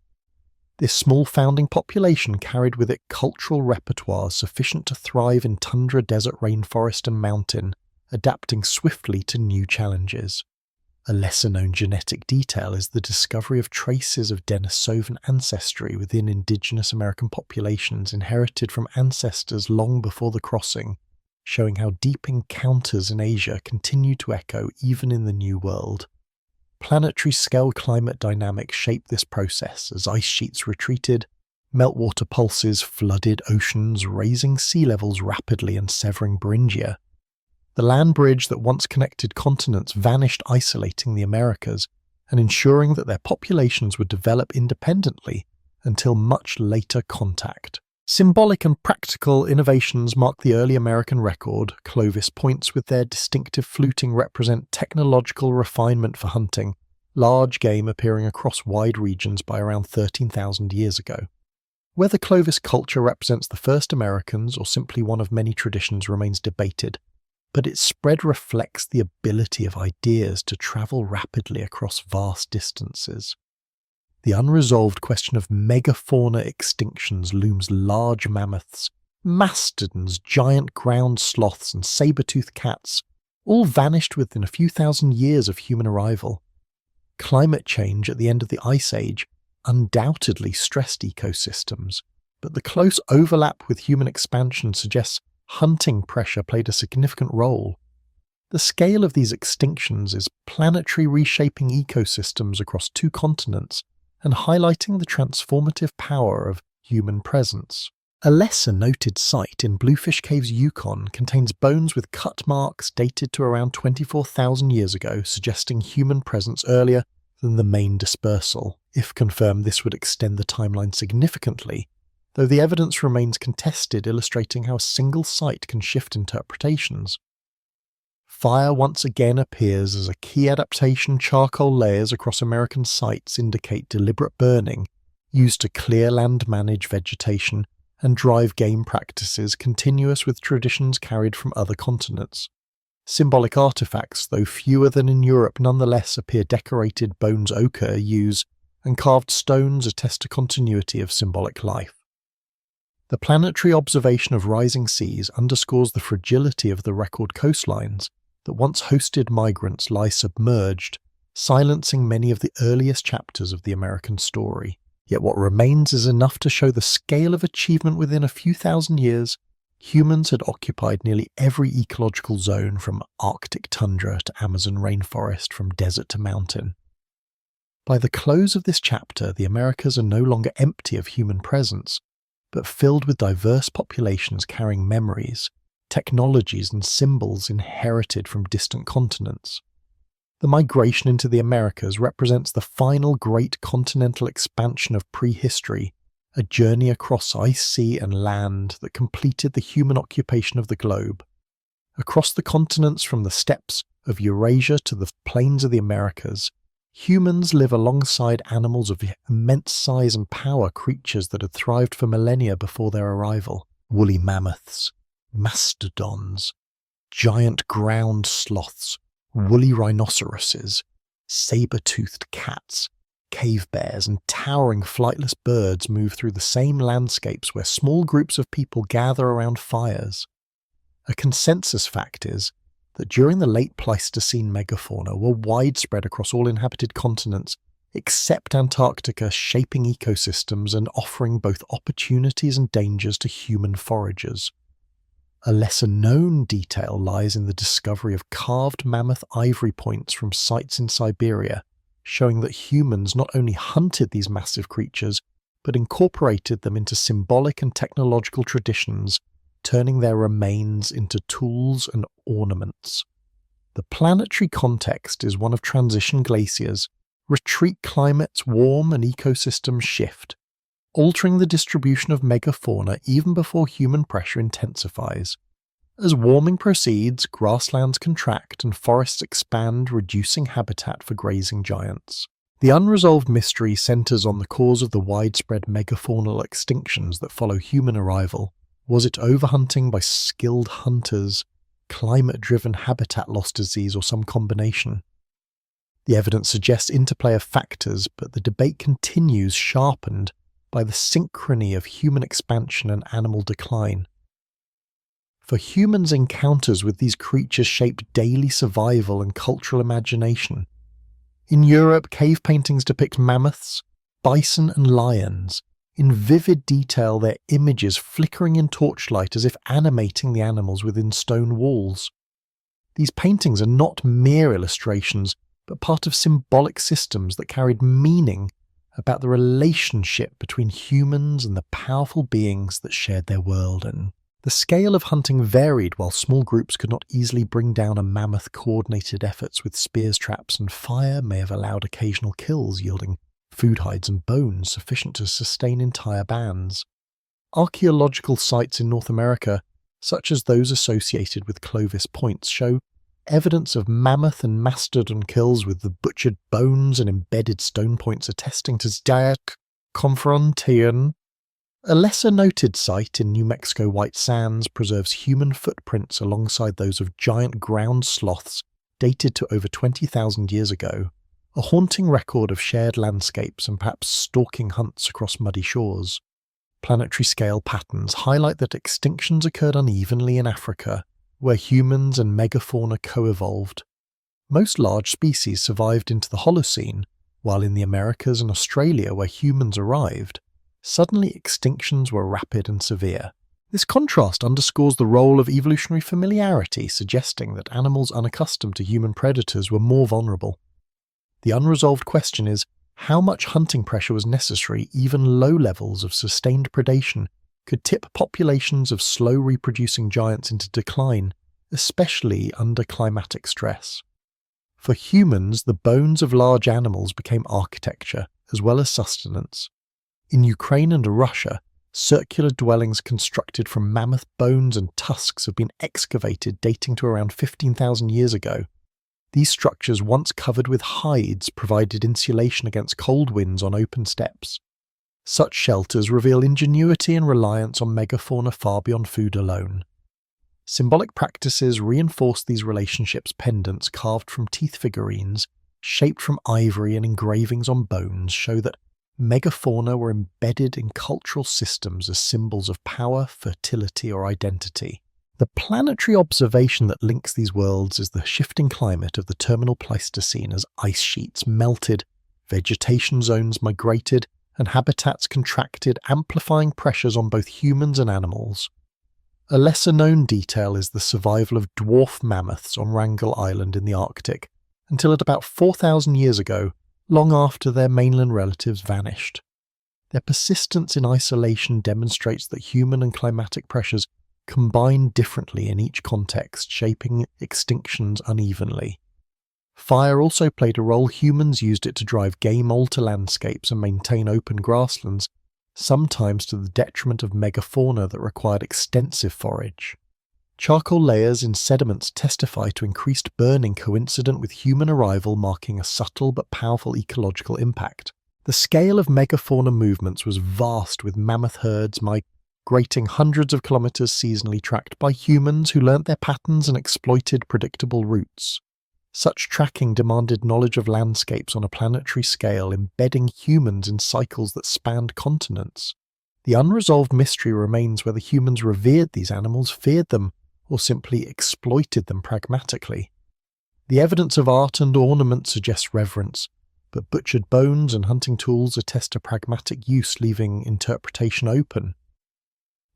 This small founding population carried with it cultural repertoires sufficient to thrive in tundra, desert, rainforest, and mountain, adapting swiftly to new challenges. A lesser-known genetic detail is the discovery of traces of Denisovan ancestry within indigenous American populations inherited from ancestors long before the crossing, showing how deep encounters in Asia continue to echo even in the New World. Planetary scale climate dynamics shaped this process as ice sheets retreated, meltwater pulses flooded oceans, raising sea levels rapidly and severing Beringia. The land bridge that once connected continents vanished, isolating the Americas and ensuring that their populations would develop independently until much later contact. Symbolic and practical innovations mark the early American record. Clovis points with their distinctive fluting represent technological refinement for hunting, large game appearing across wide regions by around 13,000 years ago. Whether Clovis culture represents the first Americans or simply one of many traditions remains debated, but its spread reflects the ability of ideas to travel rapidly across vast distances. The unresolved question of megafauna extinctions looms. Large mammoths, mastodons, giant ground sloths, and saber-toothed cats all vanished within a few thousand years of human arrival. Climate change at the end of the Ice Age undoubtedly stressed ecosystems, but the close overlap with human expansion suggests hunting pressure played a significant role. The scale of these extinctions is planetary, reshaping ecosystems across two continents and highlighting the transformative power of human presence. A lesser noted site in Bluefish Caves, Yukon, contains bones with cut marks dated to around 24,000 years ago, suggesting human presence earlier than the main dispersal. If confirmed, this would extend the timeline significantly, though the evidence remains contested, illustrating how a single site can shift interpretations. Fire once again appears as a key adaptation. Charcoal layers across American sites indicate deliberate burning, used to clear land, manage vegetation, and drive game practices continuous with traditions carried from other continents. Symbolic artifacts, though fewer than in Europe, nonetheless appear decorated. Bones ochre use, and carved stones attest to continuity of symbolic life. The planetary observation of rising seas underscores the fragility of the record. Coastlines that once hosted migrants lie submerged, silencing many of the earliest chapters of the American story. Yet what remains is enough to show the scale of achievement. Within a few thousand years, humans had occupied nearly every ecological zone, from Arctic tundra to Amazon rainforest, from desert to mountain. By the close of this chapter, the Americas are no longer empty of human presence, but filled with diverse populations carrying memories, technologies, and symbols inherited from distant continents. The migration into the Americas represents the final great continental expansion of prehistory, a journey across ice, sea, and land that completed the human occupation of the globe. Across the continents, from the steppes of Eurasia to the plains of the Americas, humans live alongside animals of immense size and power, creatures that had thrived for millennia before their arrival. Woolly mammoths, mastodons, giant ground sloths, woolly rhinoceroses, saber-toothed cats, cave bears, and towering flightless birds move through the same landscapes where small groups of people gather around fires. A consensus fact is that during the late Pleistocene, megafauna were widespread across all inhabited continents except Antarctica, shaping ecosystems and offering both opportunities and dangers to human foragers. A lesser-known detail lies in the discovery of carved mammoth ivory points from sites in Siberia, showing that humans not only hunted these massive creatures, but incorporated them into symbolic and technological traditions, turning their remains into tools and ornaments. The planetary context is one of transition. Glaciers retreat, climates warm, and ecosystems shift, altering the distribution of megafauna even before human pressure intensifies. As warming proceeds, grasslands contract and forests expand, reducing habitat for grazing giants. The unresolved mystery centers on the cause of the widespread megafaunal extinctions that follow human arrival. Was it overhunting by skilled hunters, climate-driven habitat loss, disease, or some combination? The evidence suggests interplay of factors, but the debate continues, sharpened by the synchrony of human expansion and animal decline. For humans, encounters with these creatures shaped daily survival and cultural imagination. In Europe, cave paintings depict mammoths, bison, and lions. In vivid detail, their images flickering in torchlight as if animating the animals within stone walls. These paintings are not mere illustrations, but part of symbolic systems that carried meaning about the relationship between humans and the powerful beings that shared their world. And The scale of hunting varied while small groups could not easily bring down a mammoth. Coordinated efforts with spears, traps and fire may have allowed occasional kills yielding food, hides and bones sufficient to sustain entire bands. Archaeological sites in North America, such as those associated with Clovis Points, show evidence of mammoth and mastodon kills with the butchered bones and embedded stone points attesting to diet confrontation. A lesser-noted site in New Mexico White Sands preserves human footprints alongside those of giant ground sloths dated to over 20,000 years ago, a haunting record of shared landscapes and perhaps stalking hunts across muddy shores. Planetary scale patterns highlight that extinctions occurred unevenly in Africa, where humans and megafauna co-evolved. Most large species survived into the Holocene, while in the Americas and Australia, where humans arrived, suddenly extinctions were rapid and severe. This contrast underscores the role of evolutionary familiarity, suggesting that animals unaccustomed to human predators were more vulnerable. The unresolved question is, how much hunting pressure was necessary? Even low levels of sustained predation could tip populations of slow reproducing giants into decline, especially under climatic stress. For humans, the bones of large animals became architecture as well as sustenance. In Ukraine and Russia, circular dwellings constructed from mammoth bones and tusks have been excavated dating to around 15,000 years ago. These structures, once covered with hides, provided insulation against cold winds on open steppes. Such shelters reveal ingenuity and reliance on megafauna far beyond food alone. Symbolic practices reinforce these relationships. Pendants carved from teeth figurines, shaped from ivory and engravings on bones show that megafauna were embedded in cultural systems as symbols of power, fertility or identity. The planetary observation that links these worlds is the shifting climate of the terminal Pleistocene as ice sheets melted, vegetation zones migrated, and habitats contracted, amplifying pressures on both humans and animals. A lesser-known detail is the survival of dwarf mammoths on Wrangel Island in the Arctic, until at about 4,000 years ago, long after their mainland relatives vanished. Their persistence in isolation demonstrates that human and climatic pressures combine differently in each context, shaping extinctions unevenly. Fire also played a role. Humans used it to drive game, alter landscapes and maintain open grasslands, sometimes to the detriment of megafauna that required extensive forage. Charcoal layers in sediments testify to increased burning coincident with human arrival, marking a subtle but powerful ecological impact. The scale of megafauna movements was vast, with mammoth herds migrating hundreds of kilometers seasonally, tracked by humans who learnt their patterns and exploited predictable routes. Such tracking demanded knowledge of landscapes on a planetary scale, embedding humans in cycles that spanned continents. The unresolved mystery remains whether humans revered these animals, feared them, or simply exploited them pragmatically. The evidence of art and ornament suggests reverence, but butchered bones and hunting tools attest to pragmatic use, leaving interpretation open.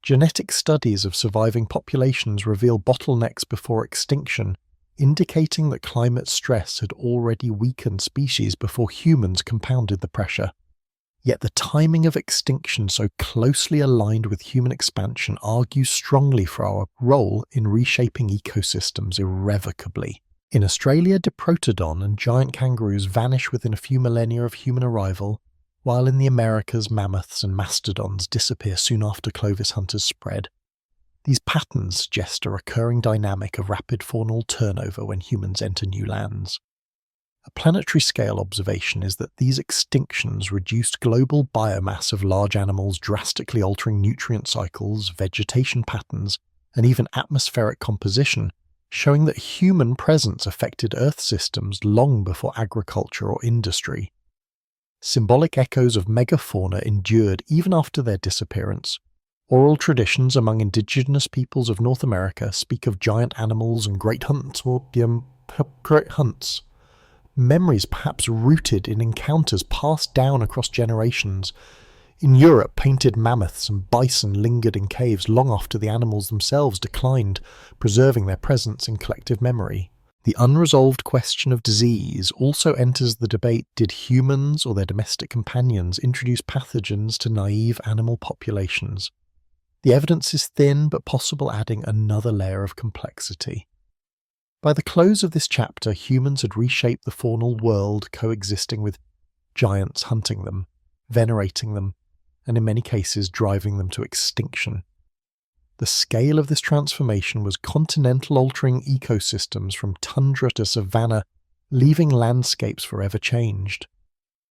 Genetic studies of surviving populations reveal bottlenecks before extinction, indicating that climate stress had already weakened species before humans compounded the pressure. Yet the timing of extinction, so closely aligned with human expansion, argues strongly for our role in reshaping ecosystems irrevocably. In Australia, Diprotodon and giant kangaroos vanish within a few millennia of human arrival, while in the Americas, mammoths and mastodons disappear soon after Clovis hunters spread. These patterns suggest a recurring dynamic of rapid faunal turnover when humans enter new lands. A planetary scale observation is that these extinctions reduced global biomass of large animals, drastically altering nutrient cycles, vegetation patterns, and even atmospheric composition, showing that human presence affected Earth systems long before agriculture or industry. Symbolic echoes of megafauna endured even after their disappearance. Oral traditions among indigenous peoples of North America speak of giant animals and great hunts. Memories perhaps rooted in encounters passed down across generations. In Europe, painted mammoths and bison lingered in caves long after the animals themselves declined, preserving their presence in collective memory. The unresolved question of disease also enters the debate. Did humans or their domestic companions introduce pathogens to naive animal populations? The evidence is thin, but possible, adding another layer of complexity. By the close of this chapter, humans had reshaped the faunal world, coexisting with giants, hunting them, venerating them, and in many cases driving them to extinction. The scale of this transformation was continental, altering ecosystems from tundra to savanna, leaving landscapes forever changed.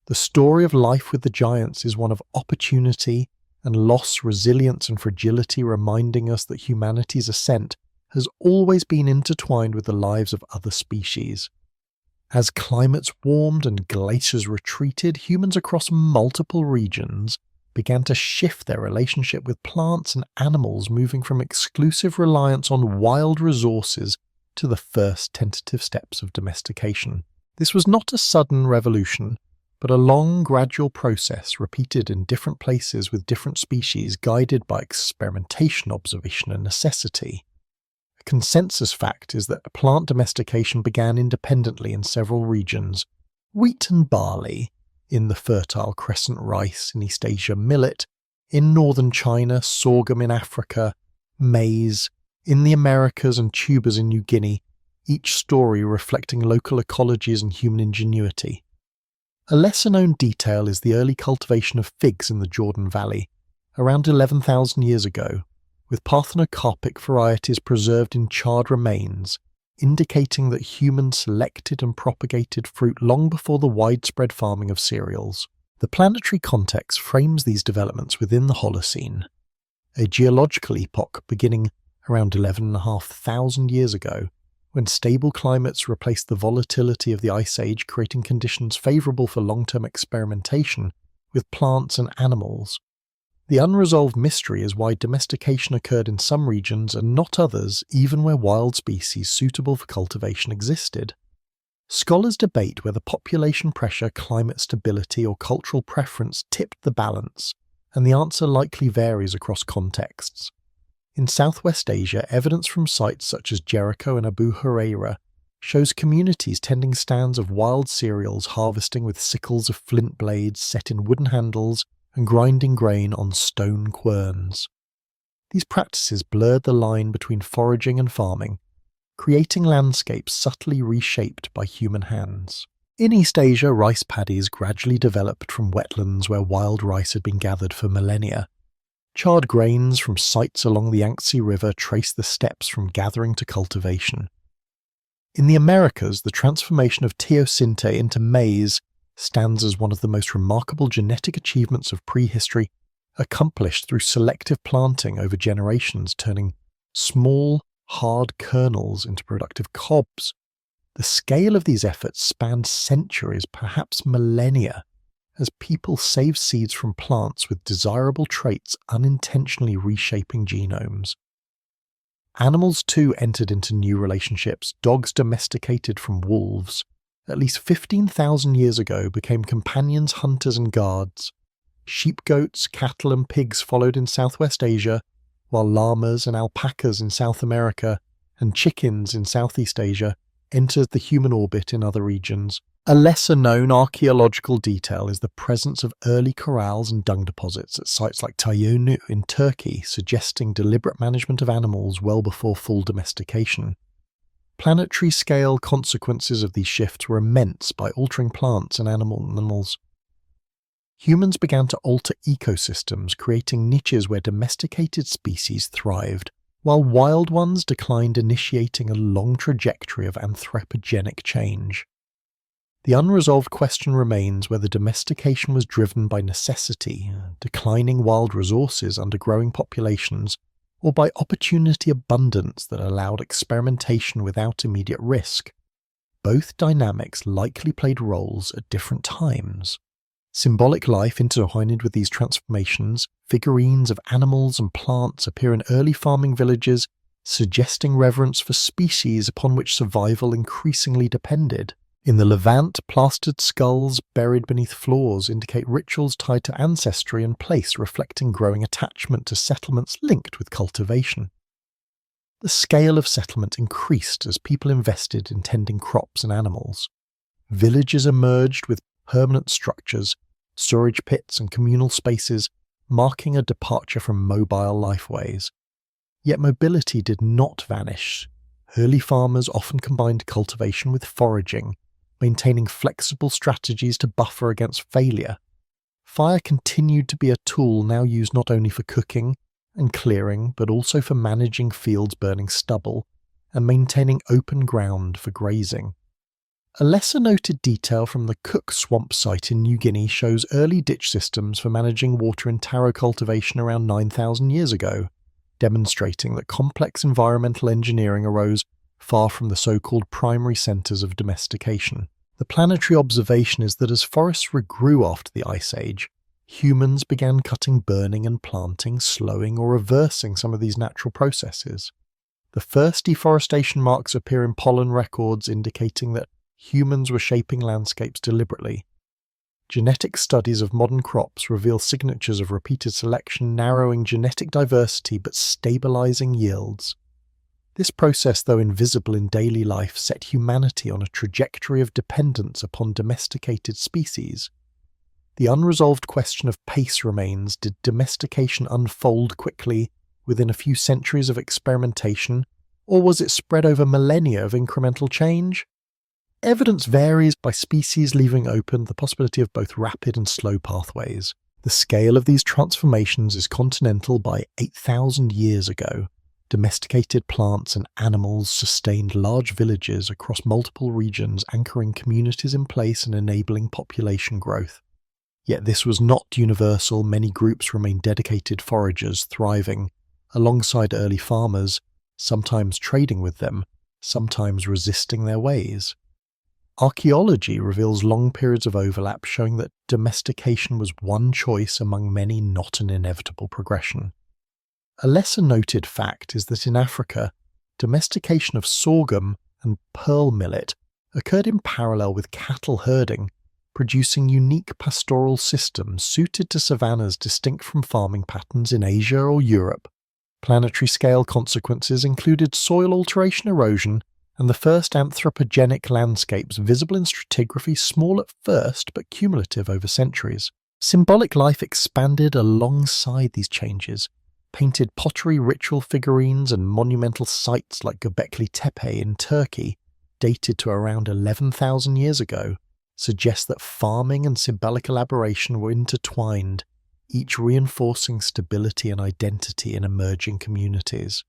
The story of life with the giants is one of opportunity and loss, resilience and fragility, reminding us that humanity's ascent has always been intertwined with the lives of other species. As climates warmed and glaciers retreated, humans across multiple regions began to shift their relationship with plants and animals, moving from exclusive reliance on wild resources to the first tentative steps of domestication. This was not a sudden revolution, but a long, gradual process repeated in different places with different species, guided by experimentation, observation and necessity. A consensus fact is that plant domestication began independently in several regions. Wheat and barley, in the fertile crescent rice in East Asia, millet, in northern China, sorghum in Africa, maize, in the Americas and tubers in New Guinea, each story reflecting local ecologies and human ingenuity. A lesser-known detail is the early cultivation of figs in the Jordan Valley, around 11,000 years ago, with parthenocarpic varieties preserved in charred remains, indicating that humans selected and propagated fruit long before the widespread farming of cereals. The planetary context frames these developments within the Holocene, a geological epoch beginning around 11,500 years ago, when stable climates replaced the volatility of the Ice Age, creating conditions favourable for long-term experimentation with plants and animals. The unresolved mystery is why domestication occurred in some regions and not others, even where wild species suitable for cultivation existed. Scholars debate whether population pressure, climate stability, or cultural preference tipped the balance, and the answer likely varies across contexts. In Southwest Asia, evidence from sites such as Jericho and Abu Huraira shows communities tending stands of wild cereals, harvesting with sickles of flint blades set in wooden handles and grinding grain on stone querns. These practices blurred the line between foraging and farming, creating landscapes subtly reshaped by human hands. In East Asia, rice paddies gradually developed from wetlands where wild rice had been gathered for millennia. Charred grains from sites along the Yangtze River trace the steps from gathering to cultivation. In the Americas, the transformation of teosinte into maize stands as one of the most remarkable genetic achievements of prehistory, accomplished through selective planting over generations, turning small, hard kernels into productive cobs. The scale of these efforts spanned centuries, perhaps millennia, as people saved seeds from plants with desirable traits, unintentionally reshaping genomes. Animals too entered into new relationships. Dogs domesticated from wolves, at least 15,000 years ago, became companions, hunters and guards. Sheep, goats, cattle and pigs followed in Southwest Asia, while llamas and alpacas in South America and chickens in Southeast Asia entered the human orbit in other regions. A lesser-known archaeological detail is the presence of early corrals and dung deposits at sites like Tayunu in Turkey, suggesting deliberate management of animals well before full domestication. Planetary-scale consequences of these shifts were immense by altering plants and animals. Humans began to alter ecosystems, creating niches where domesticated species thrived, while wild ones declined, initiating a long trajectory of anthropogenic change. The unresolved question remains whether domestication was driven by necessity, declining wild resources under growing populations, or by opportunity abundance that allowed experimentation without immediate risk. Both dynamics likely played roles at different times. Symbolic life intertwined with these transformations, figurines of animals and plants appear in early farming villages, suggesting reverence for species upon which survival increasingly depended. In the Levant, plastered skulls buried beneath floors indicate rituals tied to ancestry and place, reflecting growing attachment to settlements linked with cultivation. The scale of settlement increased as people invested in tending crops and animals. Villages emerged with permanent structures, storage pits and communal spaces, marking a departure from mobile lifeways. Yet mobility did not vanish. Early farmers often combined cultivation with foraging, maintaining flexible strategies to buffer against failure. Fire continued to be a tool now used not only for cooking and clearing, but also for managing fields burning stubble and maintaining open ground for grazing. A lesser-noted detail from the Cook Swamp site in New Guinea shows early ditch systems for managing water in taro cultivation around 9,000 years ago, demonstrating that complex environmental engineering arose far from the so-called primary centres of domestication. The planetary observation is that as forests regrew after the Ice Age, humans began cutting, burning and planting, slowing or reversing some of these natural processes. The first deforestation marks appear in pollen records indicating that humans were shaping landscapes deliberately. Genetic studies of modern crops reveal signatures of repeated selection narrowing genetic diversity but stabilizing yields. This process, though invisible in daily life, set humanity on a trajectory of dependence upon domesticated species. The unresolved question of pace remains: did domestication unfold quickly within a few centuries of experimentation, or was it spread over millennia of incremental change? Evidence varies by species, leaving open the possibility of both rapid and slow pathways. The scale of these transformations is continental. By 8,000 years ago, domesticated plants and animals sustained large villages across multiple regions, anchoring communities in place and enabling population growth. Yet this was not universal. Many groups remained dedicated foragers, thriving alongside early farmers, sometimes trading with them, sometimes resisting their ways. Archaeology reveals long periods of overlap, showing that domestication was one choice among many, not an inevitable progression. A lesser-noted fact is that in Africa, domestication of sorghum and pearl millet occurred in parallel with cattle herding, producing unique pastoral systems suited to savannas distinct from farming patterns in Asia or Europe. Planetary-scale consequences included soil alteration, erosion, and the first anthropogenic landscapes visible in stratigraphy, small at first but cumulative over centuries. Symbolic life expanded alongside these changes. Painted pottery, ritual figurines, and monumental sites like Göbekli Tepe in Turkey, dated to around 11,000 years ago, suggest that farming and symbolic elaboration were intertwined, each reinforcing stability and identity in emerging communities.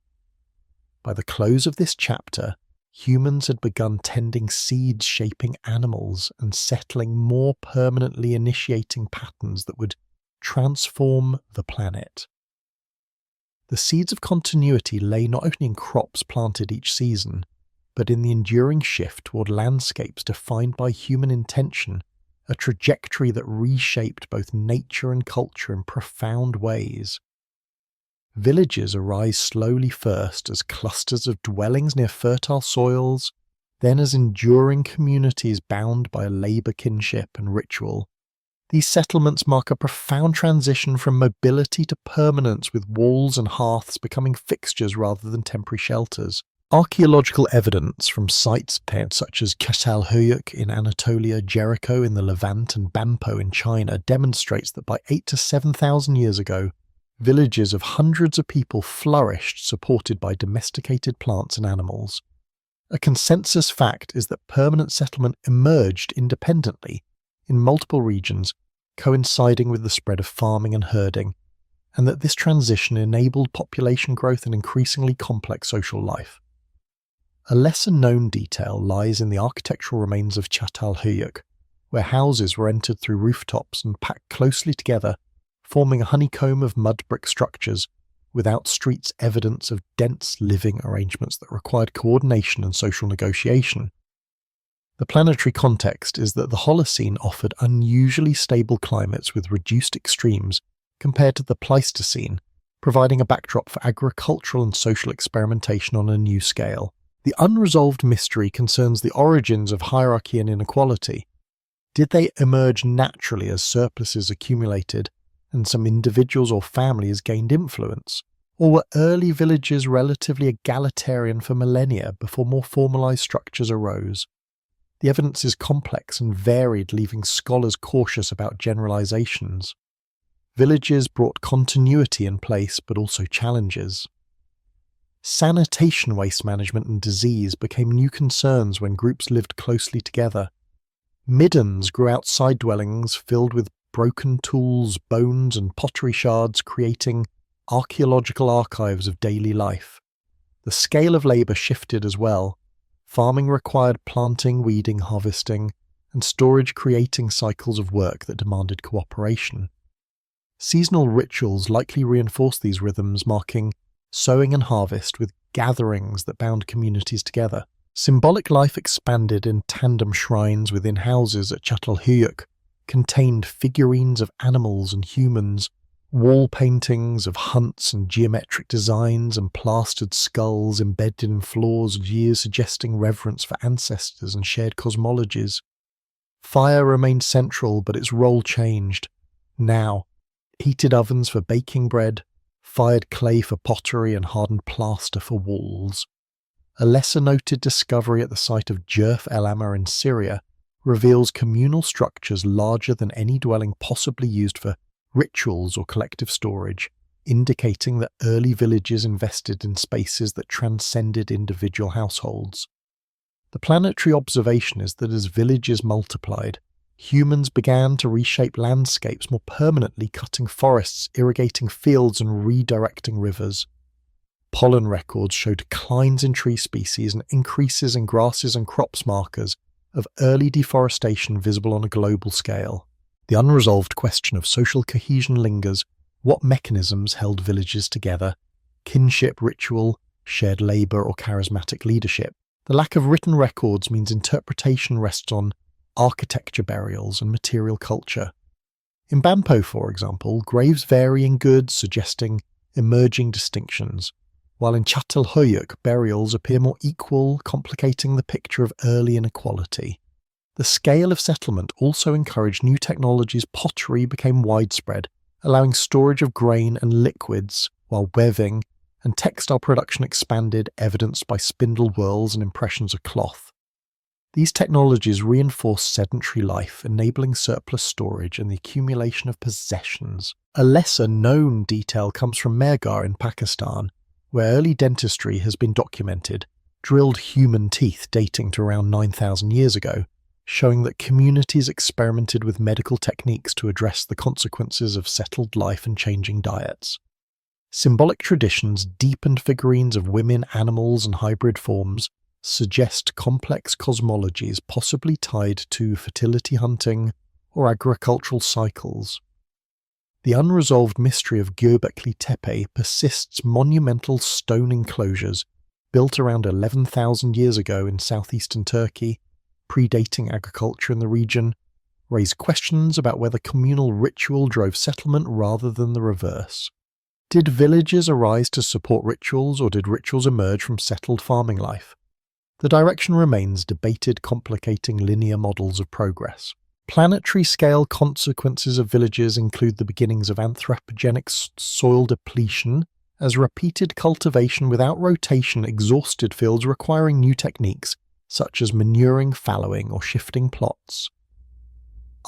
By the close of this chapter, humans had begun tending seeds, shaping animals, and settling more permanently, initiating patterns that would transform the planet. The seeds of continuity lay not only in crops planted each season, but in the enduring shift toward landscapes defined by human intention, a trajectory that reshaped both nature and culture in profound ways. Villages arise slowly, first as clusters of dwellings near fertile soils, then as enduring communities bound by a labour kinship and ritual. These settlements mark a profound transition from mobility to permanence, with walls and hearths becoming fixtures rather than temporary shelters. Archaeological evidence from sites such as Çatalhöyük in Anatolia, Jericho in the Levant, and Bampo in China demonstrates that by 8,000 to 7,000 years ago, villages of hundreds of people flourished, supported by domesticated plants and animals. A consensus fact is that permanent settlement emerged independently in multiple regions, coinciding with the spread of farming and herding, and that this transition enabled population growth and increasingly complex social life. A lesser-known detail lies in the architectural remains of Çatalhöyük, where houses were entered through rooftops and packed closely together, forming a honeycomb of mud brick structures, without streets, evidence of dense living arrangements that required coordination and social negotiation. The planetary context is that the Holocene offered unusually stable climates with reduced extremes compared to the Pleistocene, providing a backdrop for agricultural and social experimentation on a new scale. The unresolved mystery concerns the origins of hierarchy and inequality. Did they emerge naturally as surpluses accumulated and some individuals or families gained influence? Or were early villages relatively egalitarian for millennia before more formalized structures arose? The evidence is complex and varied, leaving scholars cautious about generalizations. Villages brought continuity in place but also challenges. Sanitation, waste management and disease became new concerns when groups lived closely together. Middens grew outside dwellings filled with broken tools, bones and pottery shards, creating archaeological archives of daily life. The scale of labour shifted as well. Farming required planting, weeding, harvesting, and storage, creating cycles of work that demanded cooperation. Seasonal rituals likely reinforced these rhythms, marking sowing and harvest with gatherings that bound communities together. Symbolic life expanded in tandem shrines within houses at Çatalhöyük, contained figurines of animals and humans, wall paintings of hunts and geometric designs, and plastered skulls embedded in floors and years, suggesting reverence for ancestors and shared cosmologies. Fire remained central, but its role changed. Now, heated ovens for baking bread, fired clay for pottery and hardened plaster for walls. A lesser-noted discovery at the site of Jerf El Amar in Syria reveals communal structures larger than any dwelling possibly used for rituals or collective storage, indicating that early villages invested in spaces that transcended individual households. The planetary observation is that as villages multiplied, humans began to reshape landscapes more permanently, cutting forests, irrigating fields, and redirecting rivers. Pollen records show declines in tree species and increases in grasses and crops, markers of early deforestation visible on a global scale. The unresolved question of social cohesion lingers. What mechanisms held villages together? Kinship, ritual, shared labour, or charismatic leadership? The lack of written records means interpretation rests on architecture, burials, and material culture. In Bampo, for example, graves vary in goods, suggesting emerging distinctions, while in Çatalhöyük burials appear more equal, complicating the picture of early inequality. The scale of settlement also encouraged new technologies. Pottery became widespread, allowing storage of grain and liquids, while weaving and textile production expanded, evidenced by spindle whorls and impressions of cloth. These technologies reinforced sedentary life, enabling surplus storage and the accumulation of possessions. A lesser-known detail comes from Mehrgarh in Pakistan, where early dentistry has been documented, drilled human teeth dating to around 9,000 years ago, showing that communities experimented with medical techniques to address the consequences of settled life and changing diets. Symbolic traditions, deepened figurines of women, animals, and hybrid forms suggest complex cosmologies possibly tied to fertility hunting or agricultural cycles. The unresolved mystery of Göbekli Tepe persists. Monumental stone enclosures built around 11,000 years ago in southeastern Turkey, predating agriculture in the region, raise questions about whether communal ritual drove settlement rather than the reverse. Did villages arise to support rituals, or did rituals emerge from settled farming life? The direction remains debated, complicating linear models of progress. Planetary-scale consequences of villages include the beginnings of anthropogenic soil depletion, as repeated cultivation without rotation exhausted fields requiring new techniques, such as manuring, fallowing, or shifting plots.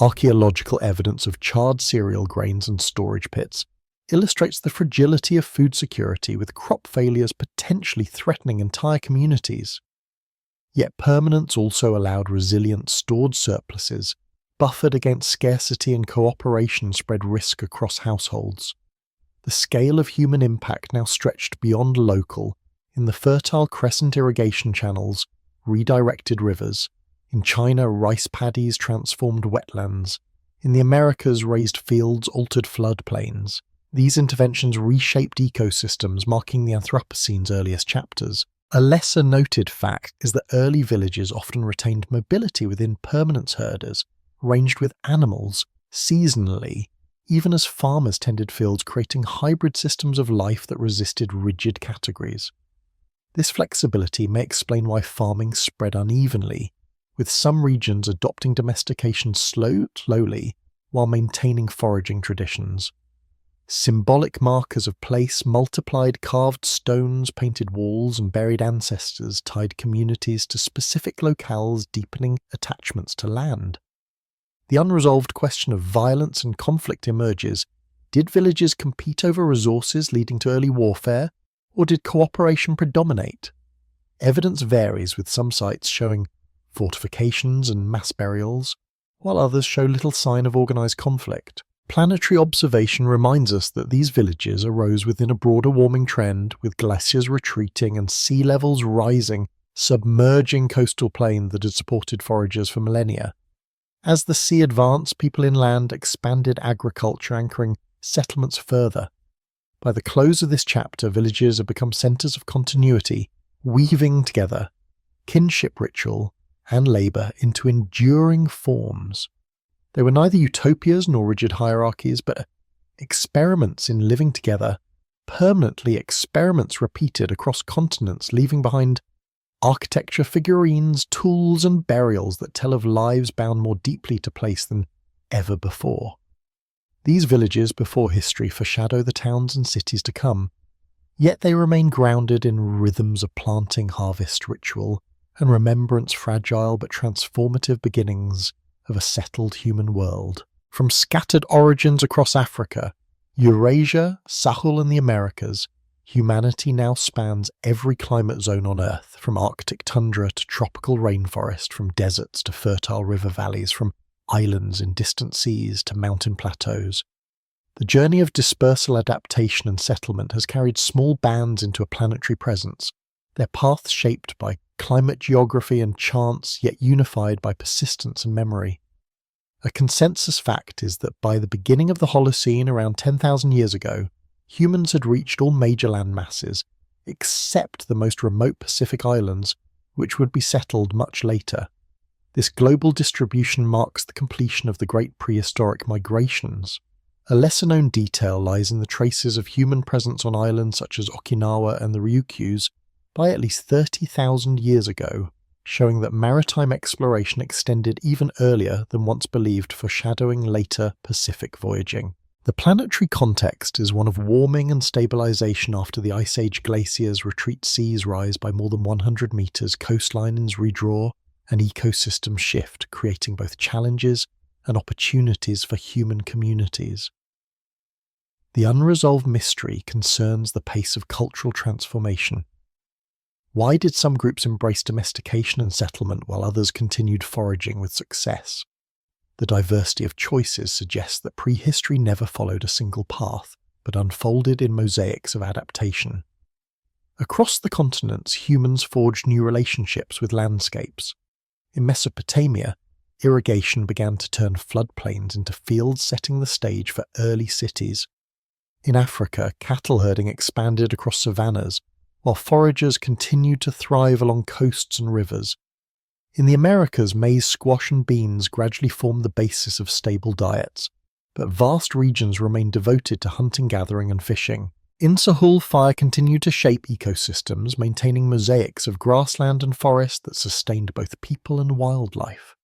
Archaeological evidence of charred cereal grains and storage pits illustrates the fragility of food security, with crop failures potentially threatening entire communities. Yet permanence also allowed resilient stored surpluses, buffered against scarcity, and cooperation spread risk across households. The scale of human impact now stretched beyond local. In the fertile crescent irrigation channels, redirected rivers. In China, rice paddies transformed wetlands. In the Americas, raised fields altered floodplains. These interventions reshaped ecosystems, marking the Anthropocene's earliest chapters. A lesser-noted fact is that early villages often retained mobility within permanence. Herders ranged with animals seasonally, even as farmers tended fields, creating hybrid systems of life that resisted rigid categories. This flexibility may explain why farming spread unevenly, with some regions adopting domestication slowly while maintaining foraging traditions. Symbolic markers of place multiplied. Carved stones, painted walls, and buried ancestors tied communities to specific locales, deepening attachments to land. The unresolved question of violence and conflict emerges. Did villages compete over resources leading to early warfare, or did cooperation predominate? Evidence varies, with some sites showing fortifications and mass burials, while others show little sign of organised conflict. Planetary observation reminds us that these villages arose within a broader warming trend, with glaciers retreating and sea levels rising, submerging coastal plain that had supported foragers for millennia. As the sea advanced, people inland expanded agriculture, anchoring settlements further. By the close of this chapter, villages have become centres of continuity, weaving together kinship ritual and labour into enduring forms. They were neither utopias nor rigid hierarchies, but experiments in living together, permanently experiments repeated across continents, leaving behind architecture, figurines, tools and burials that tell of lives bound more deeply to place than ever before. These villages before history foreshadow the towns and cities to come, yet they remain grounded in rhythms of planting, harvest, ritual, and remembrance, fragile but transformative beginnings of a settled human world. From scattered origins across Africa, Eurasia, Sahel and the Americas, humanity now spans every climate zone on Earth, from Arctic tundra to tropical rainforest, from deserts to fertile river valleys, from islands in distant seas to mountain plateaus. The journey of dispersal, adaptation and settlement has carried small bands into a planetary presence, their paths shaped by climate, geography and chance, yet unified by persistence and memory. A consensus fact is that by the beginning of the Holocene around 10,000 years ago, humans had reached all major land masses, except the most remote Pacific islands, which would be settled much later. This global distribution marks the completion of the great prehistoric migrations. A lesser-known detail lies in the traces of human presence on islands such as Okinawa and the Ryukyus by at least 30,000 years ago, showing that maritime exploration extended even earlier than once believed, foreshadowing later Pacific voyaging. The planetary context is one of warming and stabilization after the Ice Age glaciers retreat, seas rise by more than 100 meters, coastlines redraw, and ecosystems shift, creating both challenges and opportunities for human communities. The unresolved mystery concerns the pace of cultural transformation. Why did some groups embrace domestication and settlement while others continued foraging with success? The diversity of choices suggests that prehistory never followed a single path, but unfolded in mosaics of adaptation. Across the continents, humans forged new relationships with landscapes. In Mesopotamia, irrigation began to turn floodplains into fields, setting the stage for early cities. In Africa, cattle herding expanded across savannas, while foragers continued to thrive along coasts and rivers. In the Americas, maize, squash and beans gradually formed the basis of stable diets, but vast regions remained devoted to hunting, gathering and fishing. In Sahel, fire continued to shape ecosystems, maintaining mosaics of grassland and forest that sustained both people and wildlife.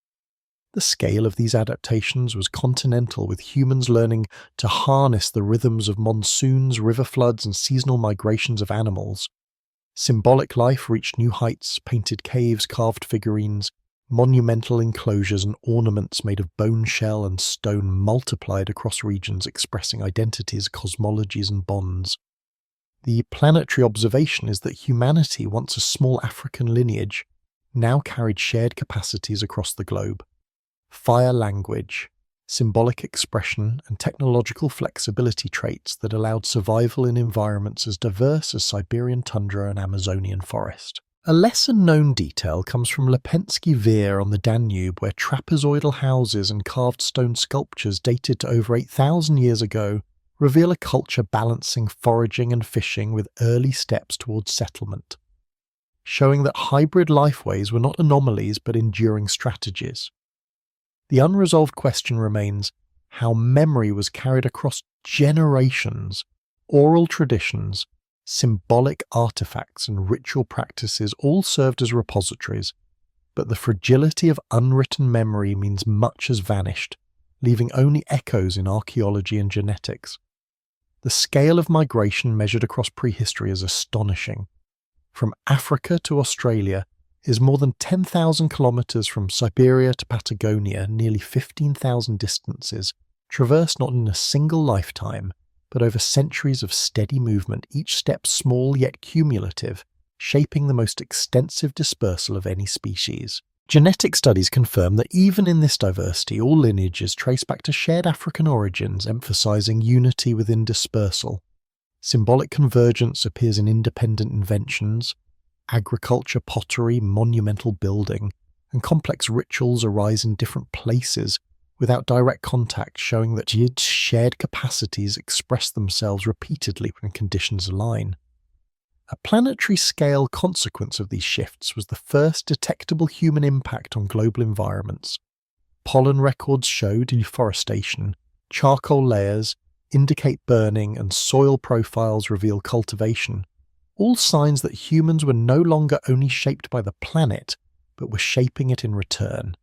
The scale of these adaptations was continental, with humans learning to harness the rhythms of monsoons, river floods and seasonal migrations of animals. Symbolic life reached new heights, painted caves, carved figurines, monumental enclosures and ornaments made of bone, shell and stone multiplied across regions, expressing identities, cosmologies and bonds. The planetary observation is that humanity, once a small African lineage, now carried shared capacities across the globe. Fire language, symbolic expression and technological flexibility traits that allowed survival in environments as diverse as Siberian tundra and Amazonian forest. A lesser-known detail comes from Lepensky Vir on the Danube, where trapezoidal houses and carved stone sculptures dated to over 8,000 years ago reveal a culture balancing foraging and fishing with early steps towards settlement, showing that hybrid lifeways were not anomalies but enduring strategies. The unresolved question remains how memory was carried across generations. Oral traditions, symbolic artifacts and ritual practices all served as repositories, but the fragility of unwritten memory means much has vanished, leaving only echoes in archaeology and genetics. The scale of migration measured across prehistory is astonishing. From Africa to Australia is more than 10,000 kilometers, from Siberia to Patagonia, nearly 15,000 distances, traversed not in a single lifetime, but over centuries of steady movement, each step small yet cumulative, shaping the most extensive dispersal of any species. Genetic studies confirm that even in this diversity, all lineages trace back to shared African origins, emphasizing unity within dispersal. Symbolic convergence appears in independent inventions, agriculture, pottery, monumental building, and complex rituals arise in different places without direct contact, showing that shared capacities express themselves repeatedly when conditions align. A planetary scale consequence of these shifts was the first detectable human impact on global environments. Pollen records show deforestation, charcoal layers indicate burning, and soil profiles reveal cultivation, all signs that humans were no longer only shaped by the planet, but were shaping it in return.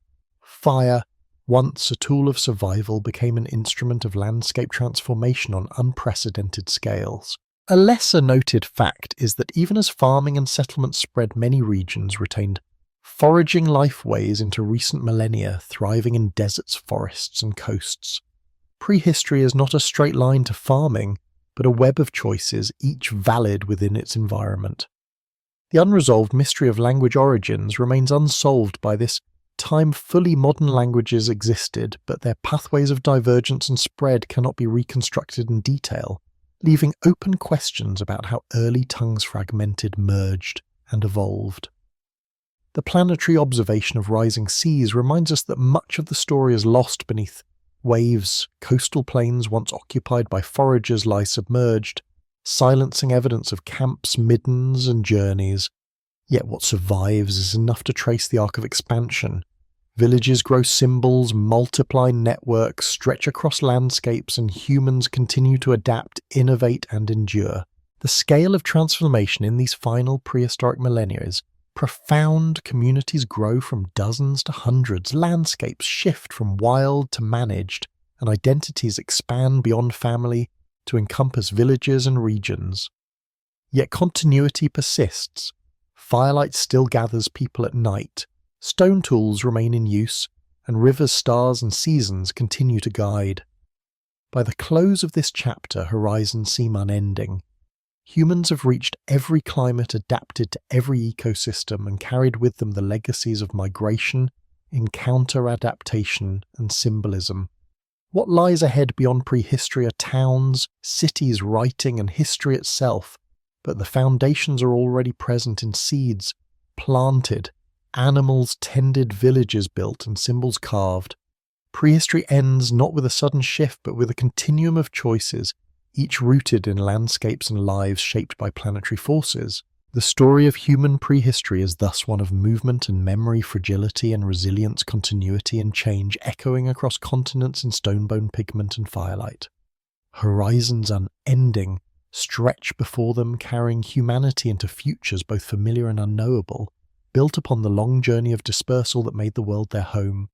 Fire, once a tool of survival, became an instrument of landscape transformation on unprecedented scales. A lesser noted fact is that even as farming and settlement spread, many regions retained foraging lifeways into recent millennia, thriving in deserts, forests, and coasts. Prehistory is not a straight line to farming, but a web of choices, each valid within its environment. The unresolved mystery of language origins remains unsolved by this time. Fully modern languages existed, but their pathways of divergence and spread cannot be reconstructed in detail, leaving open questions about how early tongues fragmented, merged, and evolved. The planetary observation of rising seas reminds us that much of the story is lost beneath waves. Coastal plains once occupied by foragers lie submerged, silencing evidence of camps, middens, and journeys. Yet what survives is enough to trace the arc of expansion. Villages grow symbols, multiply networks, stretch across landscapes, and humans continue to adapt, innovate, and endure. The scale of transformation in these final prehistoric millennia is profound. Communities grow from dozens to hundreds, landscapes shift from wild to managed, and identities expand beyond family to encompass villages and regions. Yet continuity persists. Firelight still gathers people at night. Stone tools remain in use, and rivers, stars, and seasons continue to guide. By the close of this chapter, horizons seem unending. Humans have reached every climate, adapted to every ecosystem, and carried with them the legacies of migration, encounter, adaptation, and symbolism. What lies ahead beyond prehistory are towns, cities, writing, and history itself, but the foundations are already present in seeds planted, animals tended, villages built, and symbols carved. Prehistory ends not with a sudden shift, but with a continuum of choices, each rooted in landscapes and lives shaped by planetary forces. The story of human prehistory is thus one of movement and memory, fragility and resilience, continuity and change, echoing across continents in stonebone pigment and firelight. Horizons unending stretch before them, carrying humanity into futures both familiar and unknowable, built upon the long journey of dispersal that made the world their home.